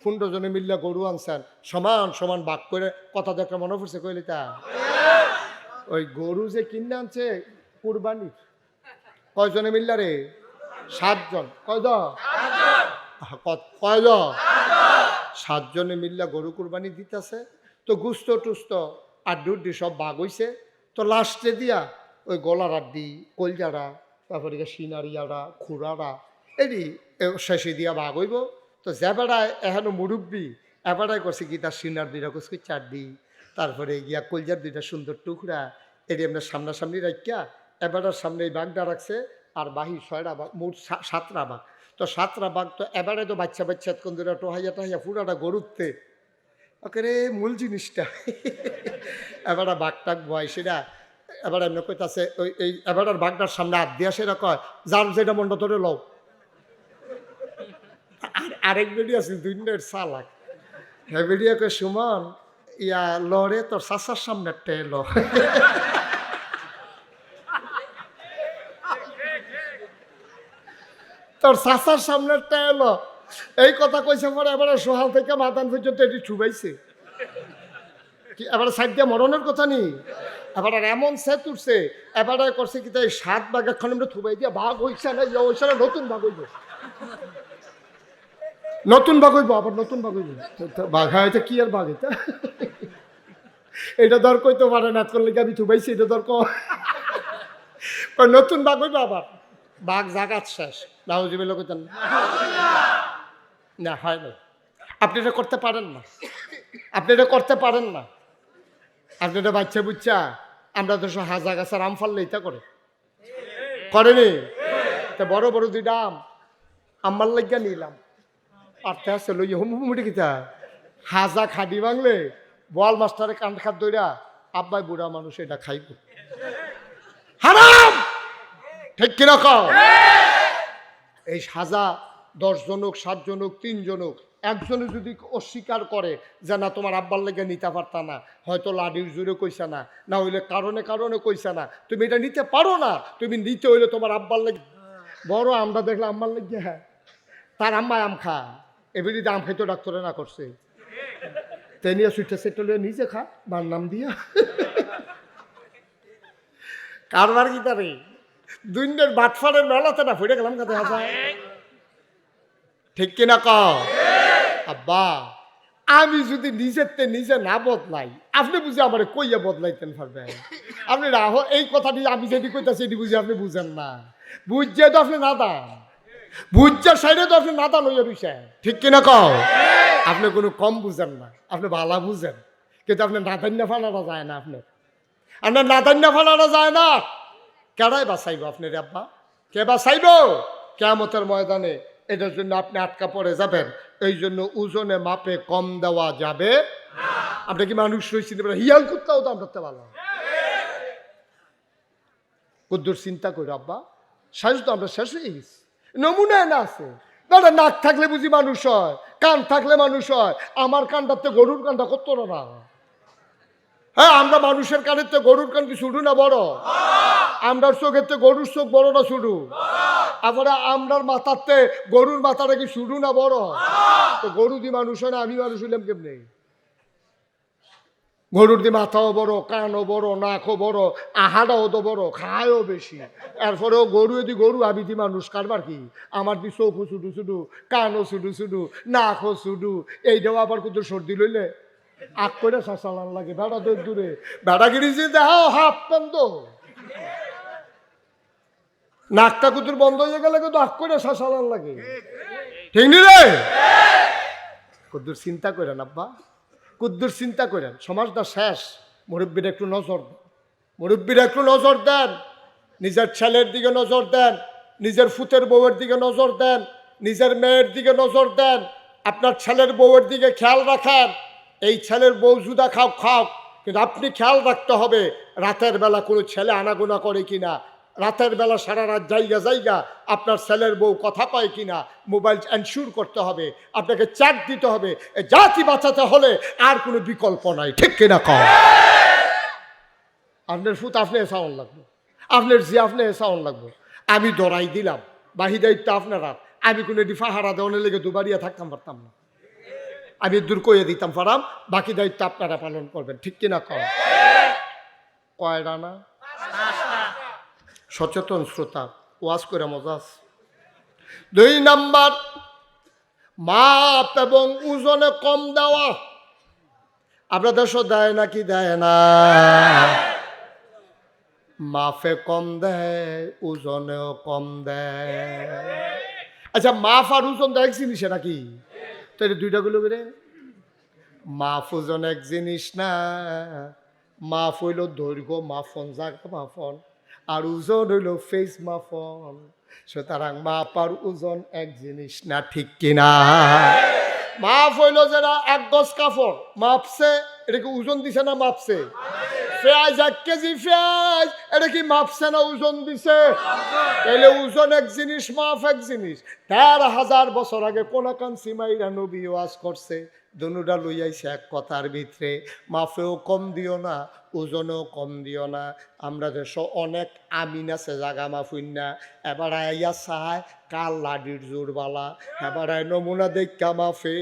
15 জনে মিললে গরু আনছেন, সমান সমান ভাগ করে, কথা দেখে মনে পড়ছে কইলি তা ওই গরু যে কিনে আনছে কুরবানি, কয়জনে মিললা রে? 7 জন। কয়জন? কয়জন? 7 জনে মিললা গরু কুরবানি দিতেছে। তো গুস্ত টুস্ত আড্ডি সব ভাগ হইছে। তো লাস্টে দিয়া ওই গলার আড্ডি, কলজারা, তারপরে সিনারিয়ারা, খুড়ারা, এটি শেষে দিয়া ভাগ হইব। তো যে বেড়ায় এখনো মুরব্বী এবারাই করছে কি তার সিনার 2টা কুচকি চাড্ডি, তারপরে গিয়া কলজার 2টা সুন্দর টুকরা, এটি আপনার সামনাসামনি রাখিয়া এবারের সামনে এই বাঘটা রাখছে। আর বাহির 6টা বাঘ, মোট 7টা বাঘ। তো 7টা বাঘ তো এবারে তো বাচ্চা বাচ্চা কোন দিন টোহাইয়া টাহাইয়া পুরাটা গরুতে ওকে রে মূল জিনিসটা এবার বাঘটাক বয় সেটা এবার এমনি কইতাছে ওই এই এবার বাঘটার সামনে হাত দিয়া সেটা কয় যার যেটা মনটা ধরে লও। আর আরেক বেডি আছে 2 মিনিট চালাক, হ্যাঁ বেডিয়াকে সুমন ইয়া লরে তোর চাচার সামনে টেল তোর চাচার সামনে টেল এই কথা কইছে পরে এবারে সোহাল থেকে মাতান পর্যন্ত এটি ছুবাইছে। এবারে সাইড দিয়ে মরণের কথা নেই, এবার এমন সেট উঠছে এবারে করছে কি তাই 7 ভাগ এখন আমরা থুবাই দিয়া ভাগ হইছে না, ইয়ে হইছে না, নতুন ভাগ হইব, নতুন ভাগ হইব, আবার নতুন ভাগ হইব। বাঘ হয়েছে কি আর বাঘ এটা এটা দর কইতে পারে না, করলে আমি থুবাইছি এটা দর নতুন ভাগ হইব, আবার বাঘ জাগাত শেষ। নাউজুবিল্লাহ কইতেন না, হয় না। আপনি এটা করতে পারেন না, আপনি এটা করতে পারেন না। আপনি এটা বাচ্চা বুচ্চা আমরা তো হাজা গাছার আম ফাললে এটা করেনি। তা বড় বড় 2টা আম আমার লাগিয়া নিলাম, আর্থে আছে লই হুমুটি কিতা হাজা খাডি বাংলে বল মাস্টারে কান খাত দইরা আব্বাই বুড়া মানুষ এটা খাইব, হারাম, ঠিক কিনা কও? এই সাজা 10 জন হোক, 7 জন হোক, 3 জন হোক, একজনে যদি অস্বীকার করে যে না তোমার আব্বার লেগে নিতে পারতা না, হয়তো লাডির জোরে কইছা না, না হইলে কারণে কারণে কইছা না, তুমি এটা নিতে পারো না, তুমি নিতে হইলে তোমার আব্বার লেগে। বড় আমরা দেখলে আম্মার লেগে, হ্যাঁ তার আম্মায় আম খা, এবারে আম খাইতো ডাক্তারে না করছে, তাই নিয়ে সুইটা সেটা নিজে খা বার নাম দিয়া কারবার কি তারে 2 দিনের বাটফারের মেলাতে না ফুটে গেলাম কাতে হাসা, ঠিক কিনা কও? আব্বা আমি যদি নিজে না বদলাই, আপনি বুঝে আমার কইয়া বদলাইতেন পারবেন? আপনি রাহো এই কথাটি আমি যেটি কইতাছি এটি বুঝে আপনি বুঝেন না, বুঝছে তো আপনি নাদান, বুঝছে সাইডে তো আপনি নাদান হইয়া রইছে, ঠিক কিনা কও? আপনি কোনো কম বুঝেন না, আপনি ভালা বুঝেন, কিন্তু আপনি নাদান্যা ফালানো যায় না, আপনার নাদান্যা ফালানো যায় না। কেডাই বাঁচাইব আপনার আব্বা? কে বাঁচাইব কিয়ামতের ময়দানে? এটার জন্য আপনি আটকা পড়ে যাবেন। এই জন্য ওজনে মাপে কম দেওয়া যাবে। আপনি কি মানুষ রয়েছেন হিয়াল কুত্তাও দাম করতে পারল কদ্দুর চিন্তা করি আব্বা, শেষ তো আমরা শেষ হয়ে গেছি, নমুনায় না আছে। দাদা নাক থাকলে বুঝি মানুষ হয়, কান থাকলে মানুষ হয়, আমার কানটাতে গরুর কানটা করতো না। হ্যাঁ আমরা মানুষের কানের তো গরুর কান কি শুধু না বড়, আমরার চোখের তো গরুর চোখ বড় না শুধু, আবার আমরার মাথাতে গরুর মাথাটা কি শুধু না বড়? তো গরু দি মানুষ হয় না, আমি মানুষ হইলাম কেমনে? গরুর দি মাথাও বড়, কানও বড়, নাকও বড়, আহাটাও তো বড়, খায়ও বেশি, এরপরেও গরু যদি গরু, আমি দি মানুষ, কারবার কি? আমার দি চোখও শুধু শুধু, কানও শুধু শুধু, নাকও শুধু, এইটাও আবার কিন্তু সর্দি লইলে আগ করে শাসালান লাগে, ভেড়া দূর দূরে ভেড়াগিরি যে দেখাও হাফ প্যান্ট, নাকটা কুতুর বন্ধ হয়ে গেলে কিন্তু আগ করে শাসালান লাগে, ঠিক নি রে? কদ্দুর চিন্তা করেন আব্বা, কদ্দুর চিন্তা করেন, সমাজটা শেষ। মুরব্বীরা একটু নজর দেন, মুরব্বীরা একটু নজর দেন, নিজের ছেলের দিকে নজর দেন, নিজের ফুতের বউয়ের দিকে নজর দেন, নিজের মেয়ের দিকে নজর দেন, আপনার ছেলের বউয়ের দিকে খেয়াল রাখেন। এই ছেলের বউ জুদা খাও খাও, কিন্তু আপনি খেয়াল রাখতে হবে রাতের বেলা কোনো ছেলে আনাগোনা করে কিনা, রাতের বেলা সারা রাত জায়গা আপনার ছেলের বউ কথা পায় কিনা, মোবাইল এনশিওর করতে হবে, আপনাকে চ্যাট দিতে হবে। জাতি বাঁচাতে হলে আর কোনো বিকল্প নাই, ঠিক কিনা কও? আপনার ফুত আপনি সাউন্ড লাগবে, আপনার জি আপনি সাউন্ড লাগবে, আমি দৌড়াই দিলাম, বাহি দায়িত্ব আপনারা, আমি কোনো এটি ফাহারা দেওয়ানের লেগে দুবারিয়া থাকতাম পারতাম না, আমি দূর করে দিতাম পারাম, বাকি দায়িত্ব আপনারা পালন করবেন, ঠিক কিনা কর? কয় রানা? সচেতন শ্রোতা, ওয়াজ করে মজা আছে। 2 নাম্বার, মাপ এবং ওজনে কম দেওয়া। আপনাদের দেশও দেয় নাকি দেয় না? মাফে কম দেয়, ওজনেও কম দেয়। আচ্ছা, মাফ আর ওজন তো এক জিনিসে নাকি? তো এটা দুইটা গুলো বেড়ে। মাফ ওজন এক জিনিস না। মাফ হইল দৈর্ঘ্য মাফন, জায়গা মাফন, আর ওজন হইল ফেস মাফন। সুতরাং মাপ আর ওজন এক জিনিস না, ঠিক কিনা? মাফ হইল যারা 1 গজ কাপড় মাপছে, এটা কি ওজন দিছে না মাপছে? পেঁয়াজ 1 কেজি পেঁয়াজ, এটা কি মাপছে না ওজন দিছে? তাহলে ওজন এক জিনিস, মাপ এক জিনিস। 13,000 বছর আগে কোন কাঞ্চি মাইরা নবী ওয়াজ করছে, দুনুটা লই আইছে এক কথার ভিতরে, মাফেও কম দিও না, ওজনেও কম দিও না। আমরা দেশ অনেক আমিন আছে জাগা মাফুন না, এবার আইয়া চায় কাল লাডির জোরবালা, এবার আয় নমুনা দেখা মাফে,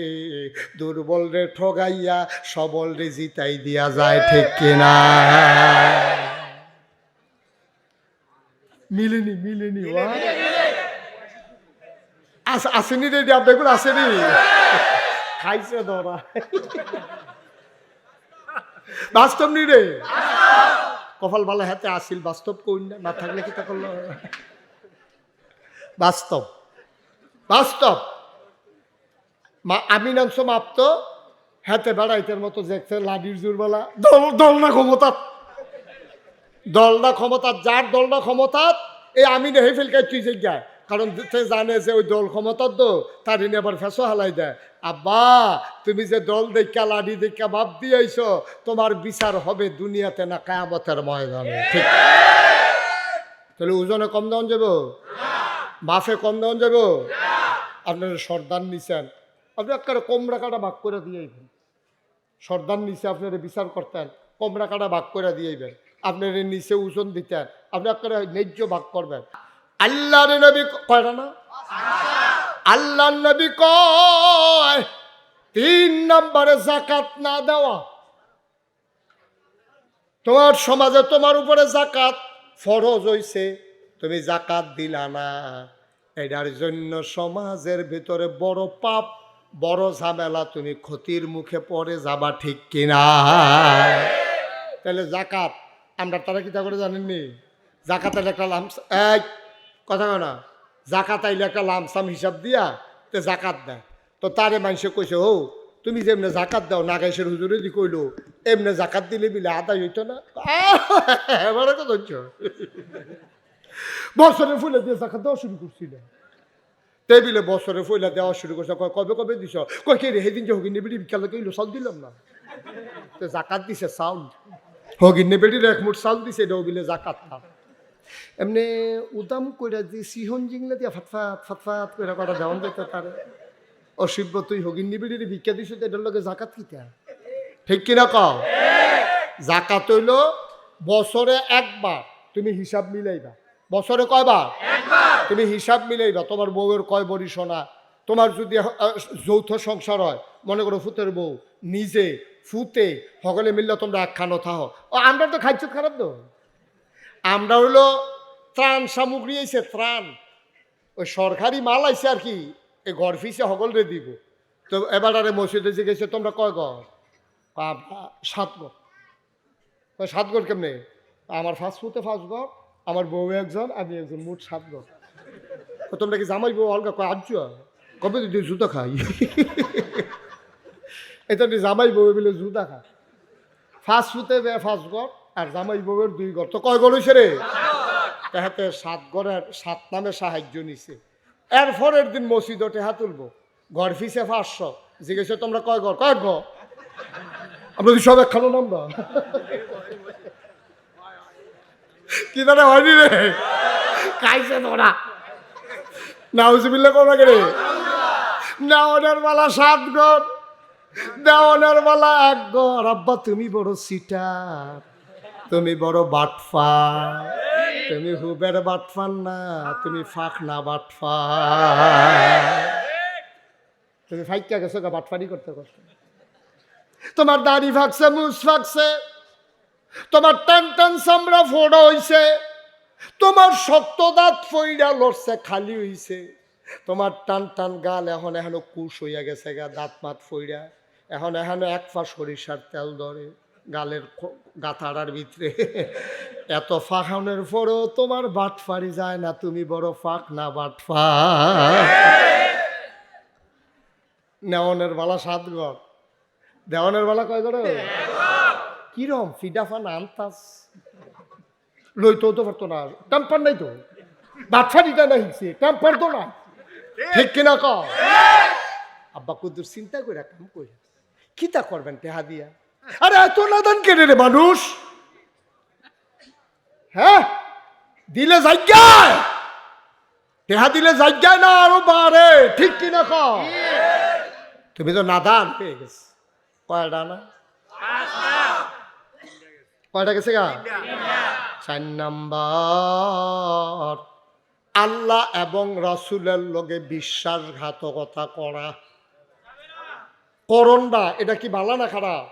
দুর্বল রে ঠগাইয়া সবল রে জিতাই দিয়া যায়, ঠিক কিনা? মিলেনি মিলেনি আসেনি রে, আপনার আসেনি, খাইছে ধরা। বাস্তব নি রে, কপাল ভালো হাতে আসিল, বাস্তব কই না থাকলে কি তা করলো? বাস্তব বাস্তব। আমি নামছো মাপত হাতে বেড়াইতের মতো দেখছে লাডির জোরবেলা, দল না ক্ষমতা, দল না ক্ষমতা, যার দল না ক্ষমতা এই আমি নেই ফেলকে তুই জায়গায়, কারণ সে জানে যে ওই দল ক্ষমতার তো তার এনে আবার ফেসো হালাই দেয়। আব্বা, তুমি যে দল দেখা লাডি দেখা ভাব দিয়েছ, তোমার বিচার হবে দুনিয়াতে না কিয়ামতের ময়দানে, ঠিক? তাহলে ওজনে কম দেওয়া যাব, মাফে কম দেওয়া যাব। আপনারা সর্দার নিছেন, আপনি একটা কোমরা কাটা ভাগ করে দিয়েইবেন। সর্দার নিচে আপনারা বিচার করতেন, কোমরা কাটা ভাগ করে দিয়েইবেন। আপনার নিচে ওজন দিতেন, আপনি একটা ন্যায্য ভাগ করবেন। আল্লাহর নবী কয় না, আল্লাহর নবী কয় 3 নম্বরে যাকাত না দেওয়া। তোমার সমাজে তোমার উপরে যাকাত ফরজ হইছে, তুমি যাকাত দিলা না, এটার জন্য সমাজের ভিতরে বড় পাপ, বড় ঝামেলা, তুমি ক্ষতির মুখে পড়ে যাবা, ঠিক কিনা? তাহলে যাকাত আমরা তারা কিতা করে জানেননি? জাকাতের একটা লামসাম, এই কথা না, জাকাত আইলে একটা লামসাম হিসাব দিয়া তে জাকাত দেয়। তো তারে মানুষে কইছে, ও তুমি যেমনে জাকাত দাও, নাগাইশের হুজুরে দি কইলো এমনে জাকাত দিলে বিলে আদায় হইতো না। এবারে কথা হচ্ছে বছরে ফুলে দিয়ে জাকাত দেওয়া শুরু করছিল, টেবিলে বছরে ফইলা দেওয়া শুরু করছে। কবে কবে দিছ? কই কে রে, সেদিন যে হগিনে বেড়ি বিকালে কইলো চাউল দিলাম না, তো জাকাত দিছে চাউল। হগিনে বেড়ির 1 মুঠ চাউল দিছে, এটাও বিলে জাকাত না। এমনি উদাম কইরা যে সিহন জিংলা দিয়া ফাটফাট ফাটফাট কইরা কটা দেওয়ান যেত তারে, অসিব্য তুই হগিনে বেড়ির ভিক্ষা দিছ, এটার লগে জাকাত কিতা, ঠিক কিনা কও? জাকাত হইল বছরে 1 বার, তুমি হিসাব মিলাইবা। বছরে কয়বার? 1 বার। তুমি হিসাব মিলাইবা, তোমার বউয়ের কয় বড়ি সোনা, তোমার যদি যৌথ সংসার হয়, মনে করো ফুতের বউ নিজে ফুতে সকলে মিললে তোমরা একখানো থাও। ও আমরা তো খাইছো খারাপ তো, আমরা হইলো ত্রাণ সামগ্রী আইছে, ত্রাণ ওই সরকারি মাল আইছে আর কি, এই ঘর ফিসে সকলরে দিব। তো এবার আরে মসজিদে যে গেছে, তোমরা কয় ঘর? 7 ঘর। 7 ঘর কেমনে? আমার ফার্স্ট ফুতে 5 ঘর, আমার বউ একজন, আমি একজন, মোট 7 ঘর। তোমরা কি জামাই বউ অলগা? কয় আজ কবে তুই জুতা খাই, এটা জামাই বউ মিলে জুতা খায়। ফার্স্ট ফুতে 5 ঘর আর জামাই বউয়ের 2 ঘর, তো কয় ঘর হয়েছে রে? তাহাতে 7 ঘরের 7 নামে সাহায্য নিছে। এর পরের দিন মসজিদে টেহা তুলবো, ঘর ফিসে 500, জিজ্ঞেস তোমরা কয় ঘর? কয় ঘর? আমরা তো সব একখানো নামবা কি দাদা হয়নি রে, খাইছে তোরা নাউজুবিল্লাহ কোন রে। নেওয়ানের বেলা 7 ঘর, দেওয়ানের বেলা 1 ঘর। আব্বা তুমি বড় সিটার, তুমি বড় বাটফার, তুমি হুবের বাটফার না, তুমি ফাঁক না বাটফার। তুমি ফাইকা গেছো গা বাটফারি করতে করতে। তোমার দাড়ি ফাঁকছে, মুছ ফাঁকছে, তোমার টান টান চামড়া ফোড়া হইছে, তোমার শক্ত দাঁত ফইরা লড়ছে খালি হইছে, তোমার টান টান গাল এখন এখনো কুশ হইয়া গেছে গা, দাঁত মাত ফইরা এখনো এক পা সরিষার তেল ধরে গালের গাথাড়ার ভিতরে। এত ফাঁকানোর পরেও তোমার বাটফারি যায় না, তুমি বড় ফাঁক না বাটফা। নেওয়ানের বালা 7 ঘর, দেওয়ানের বালা কয় ঘর? কিরম ফিডাফান আনতাস লইতেও তো পারতো না, টেম্পার নাই তো, বাটফারিটা না হিসে টেম্পার তো না, ঠিক কিনা ক? আব্বা কুদ্দুর চিন্তা করে কাম করে কিতা করবেন টেহা দিয়া? আরে এত নাদান কেড়ে রে মানুষ, হ্যাঁ দিলে জায়গায়, টেহা দিলে জায়গায় না আরো বাড়ে, ঠিক কিনা ক? তুমি তো নাদান পেয়ে গেছ। কয়টা না? কয়টা গেছে গা? 4 নাম্বার, আল্লাহ এবং রাসূলের লগে বিশ্বাসঘাতকতা করা। করণটা এটা কি ভালো না খারাপ?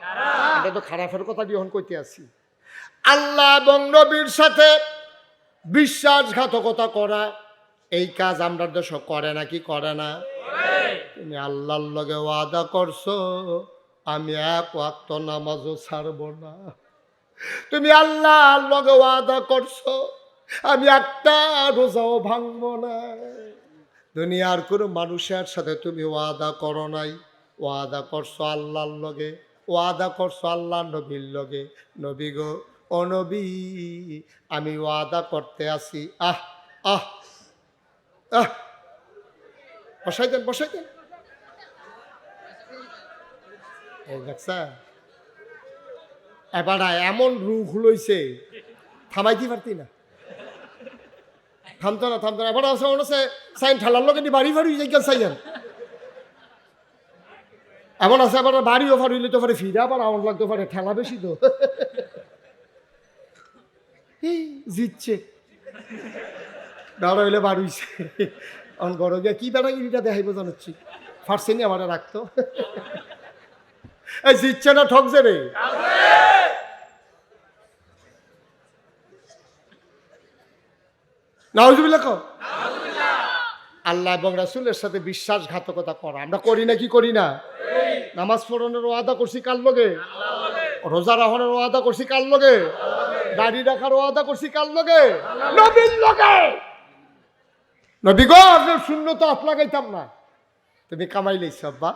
এটা তো খারাপের কথা যখন কইতে আছি। আল্লাহ এবং নবীর সাথে বিশ্বাসঘাতকতা করা, এই কাজ আমরা দেশ করে নাকি করে না? তুমি আল্লাহর লগে ওয়াদা করছো আমি 1 ওয়াক্ত নামাজও ছাড়ব না। তুমি আল্লাহর লগে ওয়াদা করছো আমি একটা রোজাও ভাঙবো না। দুনিয়ার কোনো মানুষের সাথে তুমি ওয়াদা করো নাই, ওয়াদা করছো আল্লাহর লগে, ওয়াদা করছো আল্লাহ নবীর লগে। নবী গো, ও নবী, আমি ওয়াদা করতে আসি। আহ আহ আহ বসাই দেন, বসাই দেন। দেখছা এবার এমন রুখ লইছে থামাইতে পারতি না, থামতো না, থামতো না। এবার আছে মনে হচ্ছে সাইন ঠেলার লোক বাড়ি ফাড়ি যাই চাইছেন, এমন আছে আবার বাড়িও ফাড়িলে তো পারে ফিরে আবার আউন লাগতে পারে, ঠেলা বেশি তো জিতছে দাঁড়া হইলে বাড়ুইছে অন গড় গিয়া কি বেড়াগিরিটা দেখাইবো জানাচ্ছি, ফার্সেনি আমার রাখতো এই জিতছে না ঠকছে রে। নাউজুবিল্লাহ কও। আল্লাহ এবং রাসূলের সাথে বিশ্বাসঘাতকতা করা আমরা করি না কি করি না? নামাজ পড়ানোর ওয়াদা করছি কার লগে? রোজা রাখনের ওয়াদা করছি কার লগে? দাড়ি রাখার ওয়াদা করছি কার লগে? নবীর লগে। নবী গো, আপনার শূন্য তো হাত লাগাইতাম না, তুমি কামাই লইছ আব্বা।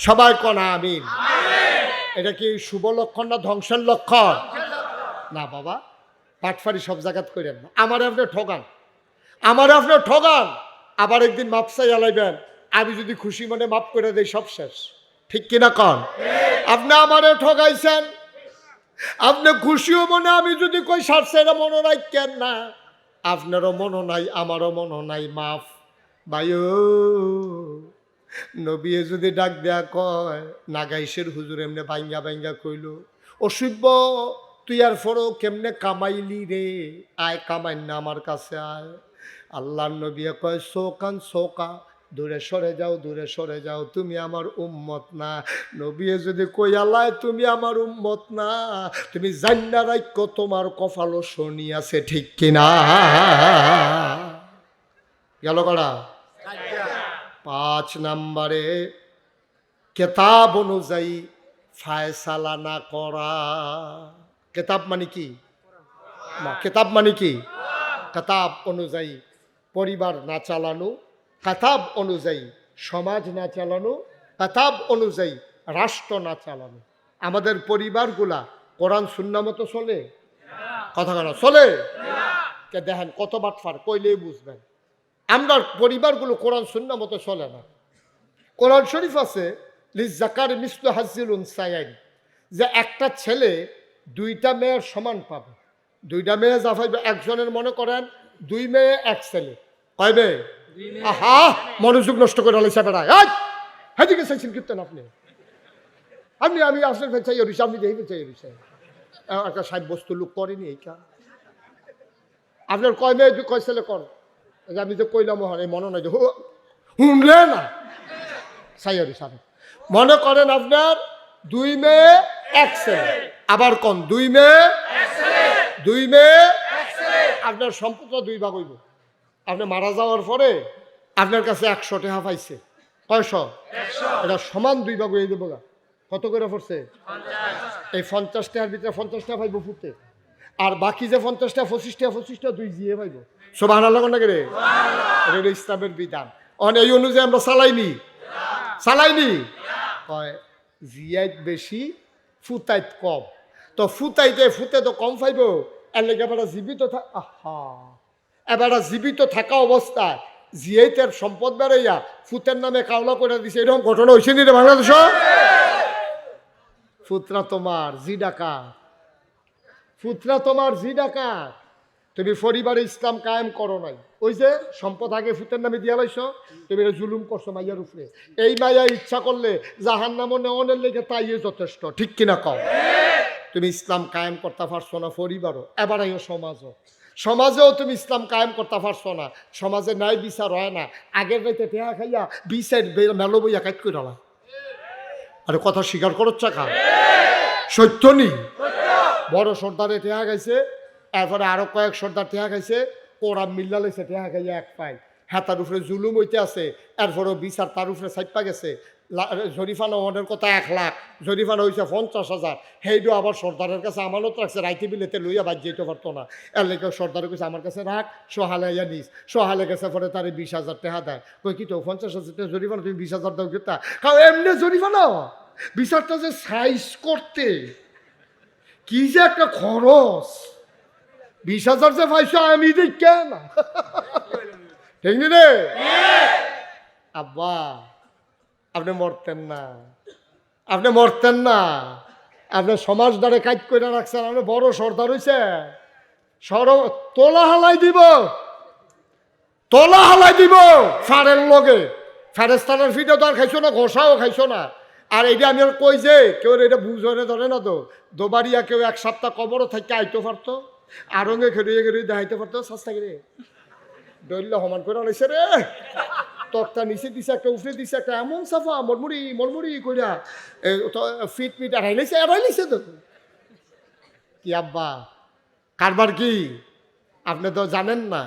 সবাই কনা আমিন। এটা কি শুভ লক্ষণ না ধ্বংসের লক্ষণ? না বাবা, পাটফারি সব জায়গাত করেন না। আমার আপনি ঠগান, আমার আপনি ঠগান, আবার একদিন মাপ চাই আলাইবেন, আমি যদি খুশি মনে মাপ করে দেই সব শেষ, ঠিক কিনা কন? আপনি আমারে ঠগাইছেন, আপনি খুশিও মনে আমি যদি কই সারছে এটা মনে রাখেন না, আপনারও মনে নাই আমারও মনে নাই, মাফ ভাইও। নবী যদি ডাক দেয়া কয় নাগাইশের হুজুর এমনি ভাঙ্গা ভাঙ্গা কইল, অসভ্য তুই আর ফরো কেমনে কামাইলি রে, আয় কামাই না আমার কাছে আয়। আল্লাহর নবী কয় শোকান শোকা, দূরে সরে যাও, দূরে সরে যাও, তুমি আমার উম্মত না। নবী যদি কই আল্লাহ তুমি আমার উম্মত না, তুমি জান্না রাখো তোমার কপালও শনি আছে, ঠিক কিনা? গেল কড়া। 5 নাম্বারে কেতাব অনুযায়ী ফায়সালা না করা। কেতাব মানে কি? কেতাব মানে কি? কেতাব অনুযায়ী পরিবার না চালানো, কেতাব অনুযায়ী সমাজ না চালানো, কেতাব অনুযায়ী রাষ্ট্র না চালানো। আমাদের পরিবারগুলা কোরআন সুন্নাহ মতো চলে? কথা কেন চলে? কে দেখেন কত বাটফার কইলেই বুঝবেন। আমরা পরিবারগুলো কোরআন সুন্নাহ মতো চলে না। কোরআন শরীফ আছে লিজাকার মিসলু হাজ্জিল উনসায়াইন, যে একটা ছেলে 2টা মেয়ের সমান পাবে। 2টা মেয়ে যা পাইবে, একজনের মনে করেন 2 মেয়ে 1 ছেলে, কয় মেয়ে? আহা মনোযোগ নষ্ট করে আলাইছে বেড়া, হেদিকে চাইছেন কীর্তন আপনি, আমি আসলে চাই রইছে, আপনি দেখবে চাই রইছে একটা সাহেব বস্তু লোক করেনি এই কাজ। আপনার কয় মেয়ে কয় ছেলে কর? আমি যে কইলাম এই মনে নাই যে শুনলে না সাইয়ারি সাহেব মনে করেন আপনার 2 মেয়ে 1 ছেলে, আবার কোন 2 মেয়ে 2 মেয়ে আপনার সম্পদ 2 ভাগ হইব। আপনি মারা যাওয়ার পরে আপনার কাছে 100 টাকা পাইছে, কয়শো? এটা সমান 2 ভাগ হয়ে দেবো। কত করে পড়ছে? এই 50 টাকার ভিতরে 50 টাকা পাইব ফুটে, আর বাকি যে 50 টাকা 25 টাকা 25 টাকা 2 জিয়ে পাইব। সুবহানাল্লাহ না করে? এটা হলো ইসলামের বিধান। এই অনুযায়ী আমরা চালাইনি কয় জিয়াইত বেশি ফুতাইত কম। তো ফুতে তো কম পাইব, এর লেগে এবার জীবিত থাকা অবস্থায় জিয়াইতের সম্পদ বেড়াইয়া ফুতের নামে কাওলা করে দিছে, এরকম ঘটনা হয়েছে নি রে বাংলাদেশ? ফুতরা তোমার জি ডাকাত, তুমি পরিবারে ইসলাম কায়েম করো নাই, ওই যে সম্পদ আগে ফুতের নামে দিয়া লাইছ, তুমি জুলুম করছো মাইয়ার উপরে। এই মাইয়া ইচ্ছা করলে জাহান্নামে নেওয়ানোর লেগে তাই যথেষ্ট, ঠিক কিনা কও? তুমি ইসলাম কায়েম করতে পারছো না পরিবারও, এবার আইও সমাজেও তুমি ইসলাম কায়েম করতে পারছো না, সমাজে ন্যায় বিচার হয় না। আগের রাইতে টেহা খাইয়া বিচার মেলো বইয়া কাজ করে না। আরে কথা স্বীকার করো চাকা, সত্য নি? বড় সর্দারে টেহা খাইছে, এরপরে আরো কয়েক সর্দার টেহা খাইছে, ওরা মিল্লা লাইছে টেহা খাইয়া 1 পাই, হ্যাঁ তার উপরে জুলুম হইতে আছে, এরপরেও বিচার তার উপরে সাইপা গেছে। জরিফানা ওনের কথা 1 লাখ, জরিফানা হয়েছে 50,000। সেইটা আবার সর্দারের কাছে আমানত রাখছে, রাইতে বিলেতে লইয়া বাদ যেতে পারতো না, এর লেগে সর্দারের কাছে আমার কাছে রাখ, সোহালাইয়া নিস। সোহালে গেছে পরে তার 20,000 টাকা দেয়। কই কি তো 50,000 টাকা জরিফানা, তুমি 20,000 দাও কেতা? কারণ এমনি জরিফানা বিচারটা যে সাইজ করতে কি যে একটা খরচ, 20,000 যে পাইছো আমি দিই কেন, ঠিক নি রে? আব্বা আপনি মরতেন না, আপনি সমাজ দ্বারে কাজ করে রাখছেন, আপনি বড় সর্দার হইছে, তোলা হালাই দিব ফারের লগে, ফেরেস্তানের ফিটে তো আর খাইছো না, ঘষাও খাইছো না। আর এইটা আমি আর কই যে কেউ এটা বুঝে ধরে না, তো দোবারিয়া কেউ 1 সপ্তাহ কবরও থাকতে আইতে পারতো, আরঙ্গে খেড়িয়ে দেখাইতে পারতো, সস্তা করে ডইল্লা সমান করে লাইছে রে, তক্তা নিচে দিছে একটা, উফরে দিছে একটা, এমন সাফা মরমুড়ি কইরা ফিট এড়াই লাইছে তো। কি আব্বা কারবার কি আপনি তো জানেন না,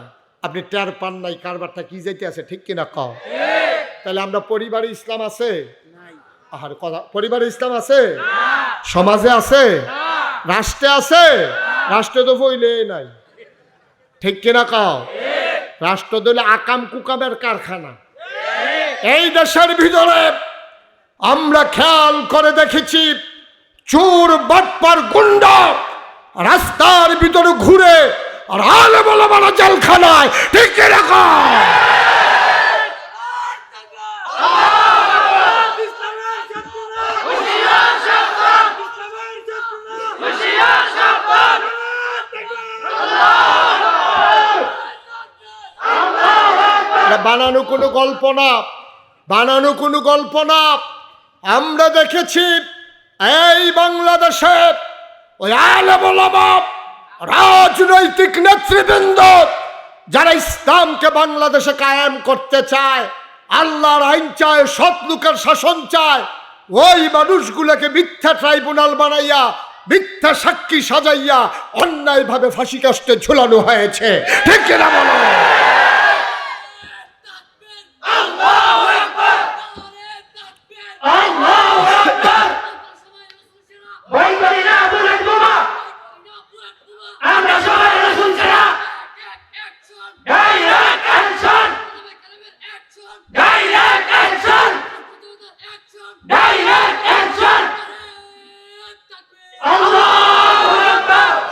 আপনি টের পান নাই কারবারটা কি যাইতে আছে, ঠিক কিনা কও? তাহলে আমরা পরিবারে ইসলাম আছে? আহার কথা, পরিবারে ইসলাম আছে? সমাজে আছে? রাষ্ট্রে আছে? রাষ্ট্রে তো বইলেই নাই, ঠিক কিনা কও? রাষ্ট্র দলে আকাম কুকামের কারখানা। এই দেশের ভিতরে আমরা খেয়াল করে দেখেছি, চোর বাটপার গুন্ডা রাস্তার ভিতরে ঘুরে আর আলে বলা বলা জেলখানায়, ঠিক কিনা কও? বানানো কোনো গল্প না, আমরা দেখেছি এই বাংলাদেশে ওই আলেম ওলামা রাজনৈতিক নেতৃবৃন্দ যারা ইসলামকে বাংলাদেশে কায়েম করতে চায়, আল্লাহর আইন চায়, সৎ লোকের শাসন চায়, ওই মানুষগুলোকে মিথ্যা ট্রাইব্যুনাল বানাইয়া মিথ্যা সাক্ষী সাজাইয়া অন্যায়ভাবে ফাঁসি কাস্টে ঝুলানো হয়েছে, ঠিক কিনা বলো?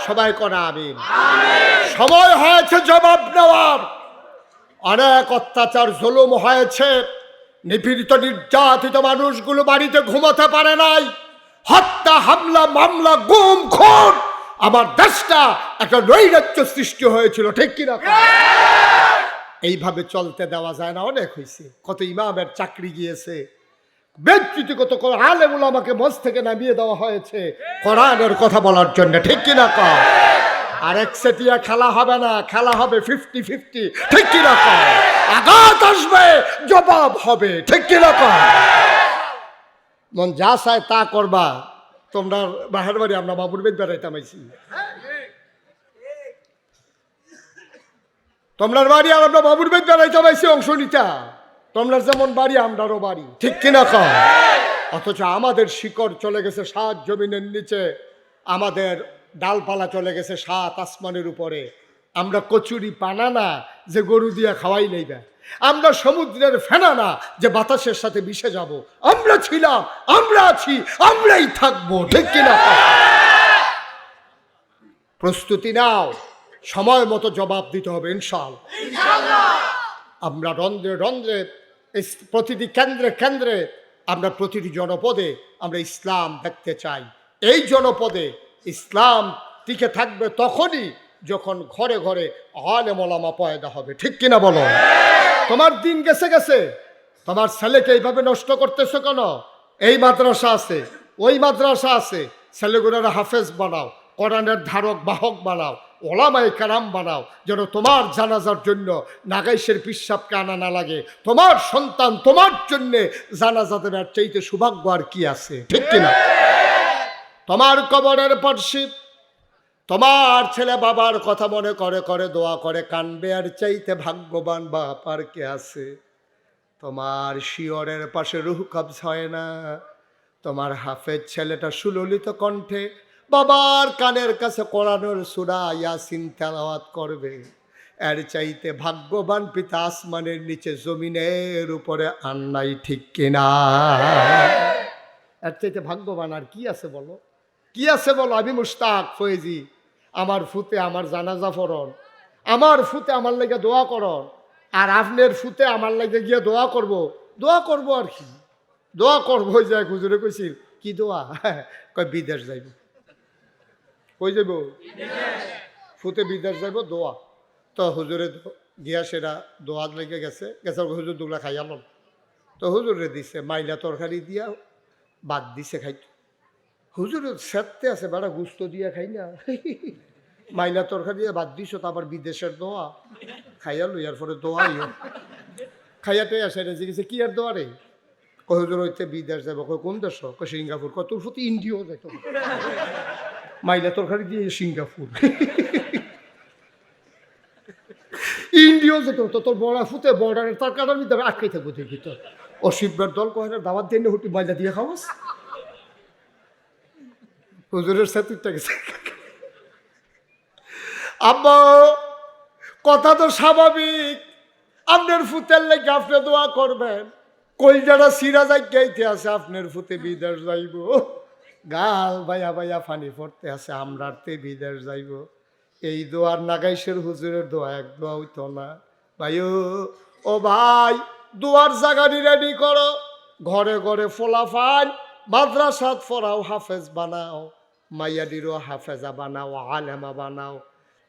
সবাই করা আমিন। সময় হয়েছে জবাব নেওয়ার। অনেক অত্যাচার জুলুম হয়েছে, নিপীড়িত নির্যাতিত মানুষগুলো বাড়িতে ঘুমাতে পারে নাই, হত্যা হামলা মামলা গুম খুন, আমার দেশটা একটা নৈরাজ্য সৃষ্টি হয়েছিল, ঠিক কিনা? এইভাবে চলতে দেওয়া যায় না। অনেক হয়েছে, কত ইমামের চাকরি গিয়েছে, ব্যক্তিগত আলেম ওলামাকে মঞ্চ থেকে নামিয়ে দেওয়া হয়েছে কোরআনের কথা বলার জন্য, ঠিক কিনা? আর একচেটিয়া খেলা হবে না, খেলা হবে 50-50, ঠিক কি না? আঘাত আসবে, জবাব হবে, ঠিক কি না? মন যা চায় তা করবা। তোমরা বাহার বাড়ি আমরা বাবুর বেদ বেড়াইতাম আইছি, তোমরার বাড়ি আর আমরা বাবুর বেদ বেড়াইতাম আইছি অংশ নিতা। তোমরার যেমন বাড়ি আমরারও বাড়ি, ঠিক কিনা? অথচ আমাদের শিকড় চলে গেছে 7 জমিনের নিচে, আমাদের ডালপালা চলে গেছে 7 আসমানের উপরে। আমরা কচুরি পানা না যে গরু দিয়া খাওয়াই লইবে, আমরা সমুদ্রের ফেনা না যে বাতাসের সাথে মিশে যাব। আমরা ছিলাম, আমরা আছি, আমরাই থাকবো, ঠিক কিনা? প্রস্তুতি নাও, সময় মতো জবাব দিতে হবে ইনশাআল্লাহ। আমরা রন্ধ্রে রন্ধ্রে, প্রতিটি কেন্দ্রে কেন্দ্রে, আমরা প্রতিটি জনপদে আমরা ইসলাম দেখতে চাই। এই জনপদে ইসলাম টিকে থাকবে তখনই যখন ঘরে ঘরে আলেম ওলামা পয়দা হবে, ঠিক কিনা বলো? তোমার দিন গেছে গেছে, তোমার ছেলেকে এইভাবে নষ্ট করতেছো কেন? এই মাদ্রাসা আছে, ওই মাদ্রাসা আছে, ছেলেগুলোর হাফেজ বানাও, কোরআনের ধারক বাহক বানাও, ওলামায়ে কেরাম বানাও, যেন তোমার জানাজার জন্য নাগাইশের পিসাবকে আনা না লাগে। তোমার সন্তান তোমার জন্যে জানাজা দেবার চাইতে সৌভাগ্য আর কি আছে, ঠিক কিনা? তোমার কবরের পাশে তোমার ছেলে বাবার কথা মনে করে করে দোয়া করে কানবে, আর চাইতে ভাগ্যবান বাপ আর কে আছে? তোমার শিয়রের পাশে রুহ কবজ হয় না, তোমার হাফেজ ছেলেটা সুললিত কণ্ঠে বাবার কানের কাছে কোরআনের সূরা ইয়াসিন তেলাওয়াত করবে, এর চাইতে ভাগ্যবান পিতা আসমানের নিচে জমিনের উপরে আর নাই, ঠিক কিনা? এর চাইতে ভাগ্যবান আর কি আছে বলো? কি আছে বলো? আমি মুশতাক ফয়েজি, আমার ফুতে আমার জানাজা পড়ন, আমার ফুতে আমার লাগে দোয়া করন, আর আপনার ফুতে আমার লাগে গিয়ে দোয়া করব আর কি? দোয়া করবো। ওই যায় হুজুরে কইছিল কি দোয়া? কয় বিদেশ যাইব। কই যাইব? ফুতে বিদেশ যাইব, দোয়া। তো হুজুরে গিয়া সেরা দোয়া লেগে গেছে, হুজুর দুগলা খাইয়া লন। তো হুজুরে দিছে মাইলা তরকারি দিয়া বাদ দিছে খাইতো। হুজুর সেরতে আছে, বেড়া গুস্ত দিয়া খাই না, মাইলা তরকারি দিয়ে বাদ দিছ, তো আবার বিদেশের দোয়া খাইয়া লইয়ার পরে দোয়াইও খাইয়াতে আসে জিজ্ঞেসে কি আর দোয়া রে? কয় হুজুর হইতে বিদেশ যাবো। কয় কোন দেশ? কয় সিঙ্গাপুর। কয় তোর প্রতি ইন্ডিয়াও যাইতো, মাইলা তরকারি দিয়ে সিঙ্গাপুর ইন্ডিয়াও যেত। তো তোর বড় ফুতে বর্ডারের তার কাটার ভিতরে আটকাই থাকবো দেখি। তো অশিববার দল কয় দাওয়াত দিয়ে হুটি মাইলা দিয়ে খাওয়াস। হুজুরের সাথে গেছে। আব্বা কথা তো স্বাভাবিক, আপনার ফুতের লেগে আপনি দোয়া করবেন। কলজাটা সিরা যাইতে আছে, আপনার ফুতে বিদেশ যাইব, গাল ভাইয়া ভাইয়া ফানি পড়তে আছে, আমরাতে বিদেশ যাইব। এই দোয়ার নাগাইশের হুজুরের দোয়া এক দোয়া হইতো না ভাইও। ও ভাই, দোয়ার জাগানি রেডি করো, ঘরে ঘরে ফোলাফান মাদ্রাসাত ফরাও, হাফেজ বানাও, মাইয়াডিরও হাফেজা বানাও, আলেমা বানাও।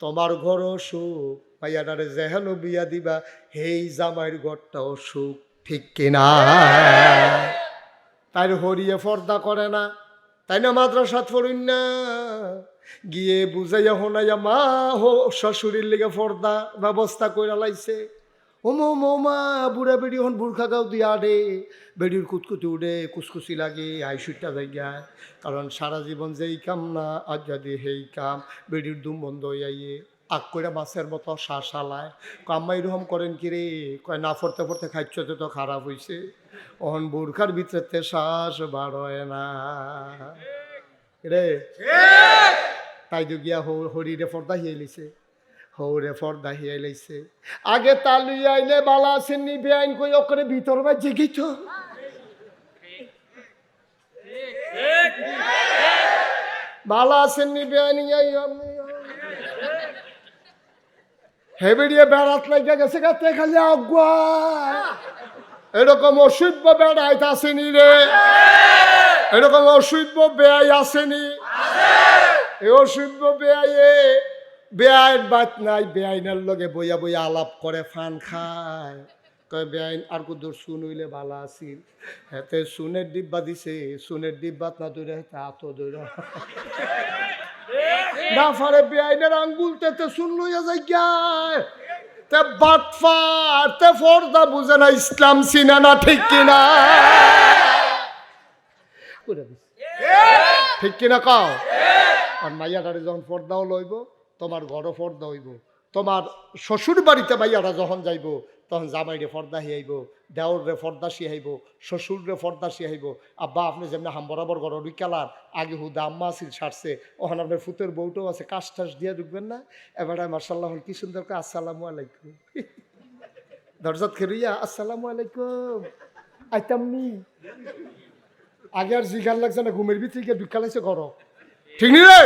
তোমার ঘরও সুখ, মাইয়াডারে যেহেন বিয়া দিবা হেই জামাইয়ের ঘরটাও সুখ, ঠিক কিনা? তাই হরিয়ে পর্দা করে না, তাই না মাদ্রাসাত পড়ুন না, গিয়ে বুঝাইয়া হোনাইয়া মা হো শ্বশুরের লেগে পর্দা ব্যবস্থা করে লাইছে। মা বুড়া বেড়ি হন বুর্খা গাও দিয়া আডে, বেড়ির কুতকুতি উঠে কুচকুচি লাগে আইসুটা জায়গায়। কারণ সারা জীবন যেই কাম না, আজ যদি হেই কাম, বেড়ির দুম বন্ধ হইয়াইয়ে আগ করে মাছের মতো শ্বাস আলায়। কাম্মা এরকম করেন কি রে? কয় না পড়তে পড়তে খাইতে তো খারাপ হয়েছে, অহন বুর্খার ভিতরে শ্বাস বার হয় না রে। তাই তো গিয়া হরিরে পর্দা হিয়ে লিছে, হৌরে পর্দা হিয়ে লাইছে। আগে তালুই আইলে বালা আছেন নি বেআইন কই ওকরে ভিতর বা জেগেছ। বালা আছেন নি বেআইন হেবেড়িয়ে বেড়াত লাগিয়া গেছে গাতে খালি আগুয়া। এরকম অসভ্য বেড়াইতে আসেনি রে, এরকম অসভ্য বেআই আসেনি। এই অসভ্য বেআইয়ে বেআইন বাত নাই, বেআইনের লগে বইয়া বইয়া আলাপ করে ফান খায়। কয় বেআইন আর কুদুর শুন হইলে ভালো আছিল, হেতে সুনের ডিব্বা দিছে, সুনের ডিব্বাত না দৌড়ে হেতে আত দৌড়। না ফারে বেআইনের আঙ্গুল তে শুন লইয়া যাই গায় তে বাটফার তে ফর্দা বুঝে না ইসলাম চিনে না ঠিক কিনা ঠিক কিনা কাও আর মাইয়াটারে যখন পর্দাও লইব তোমার ঘরও পর্দা হইব তোমার শ্বশুর বাড়িতে মাইয়ারা যখন যাইব তখন জামাইরে ফর্দা হিয়াইব দেওরে ফর্দা শিয়াইব শ্বশুরে ফর্দা শিয়াইব আব্বা আপনি যেমনি হাম বরাবর ঘর বিকালার আগে হুদা আম্মা আসিল সারছে ওখানে আপনার ফুতের বউটাও আছে কাশ টাস দিয়ে ঢুকবেন না এবারে মার্শাল্লাহ কি সুন্দর করে আসসালামু আলাইকুম দরজাত খেরুইয়া আসসালামু আলাইকুম আইতামনি আগে আর জিগার লাগছে না ঘুমের ভিতরে বিকালাইছে ঘর ঠিক নি রে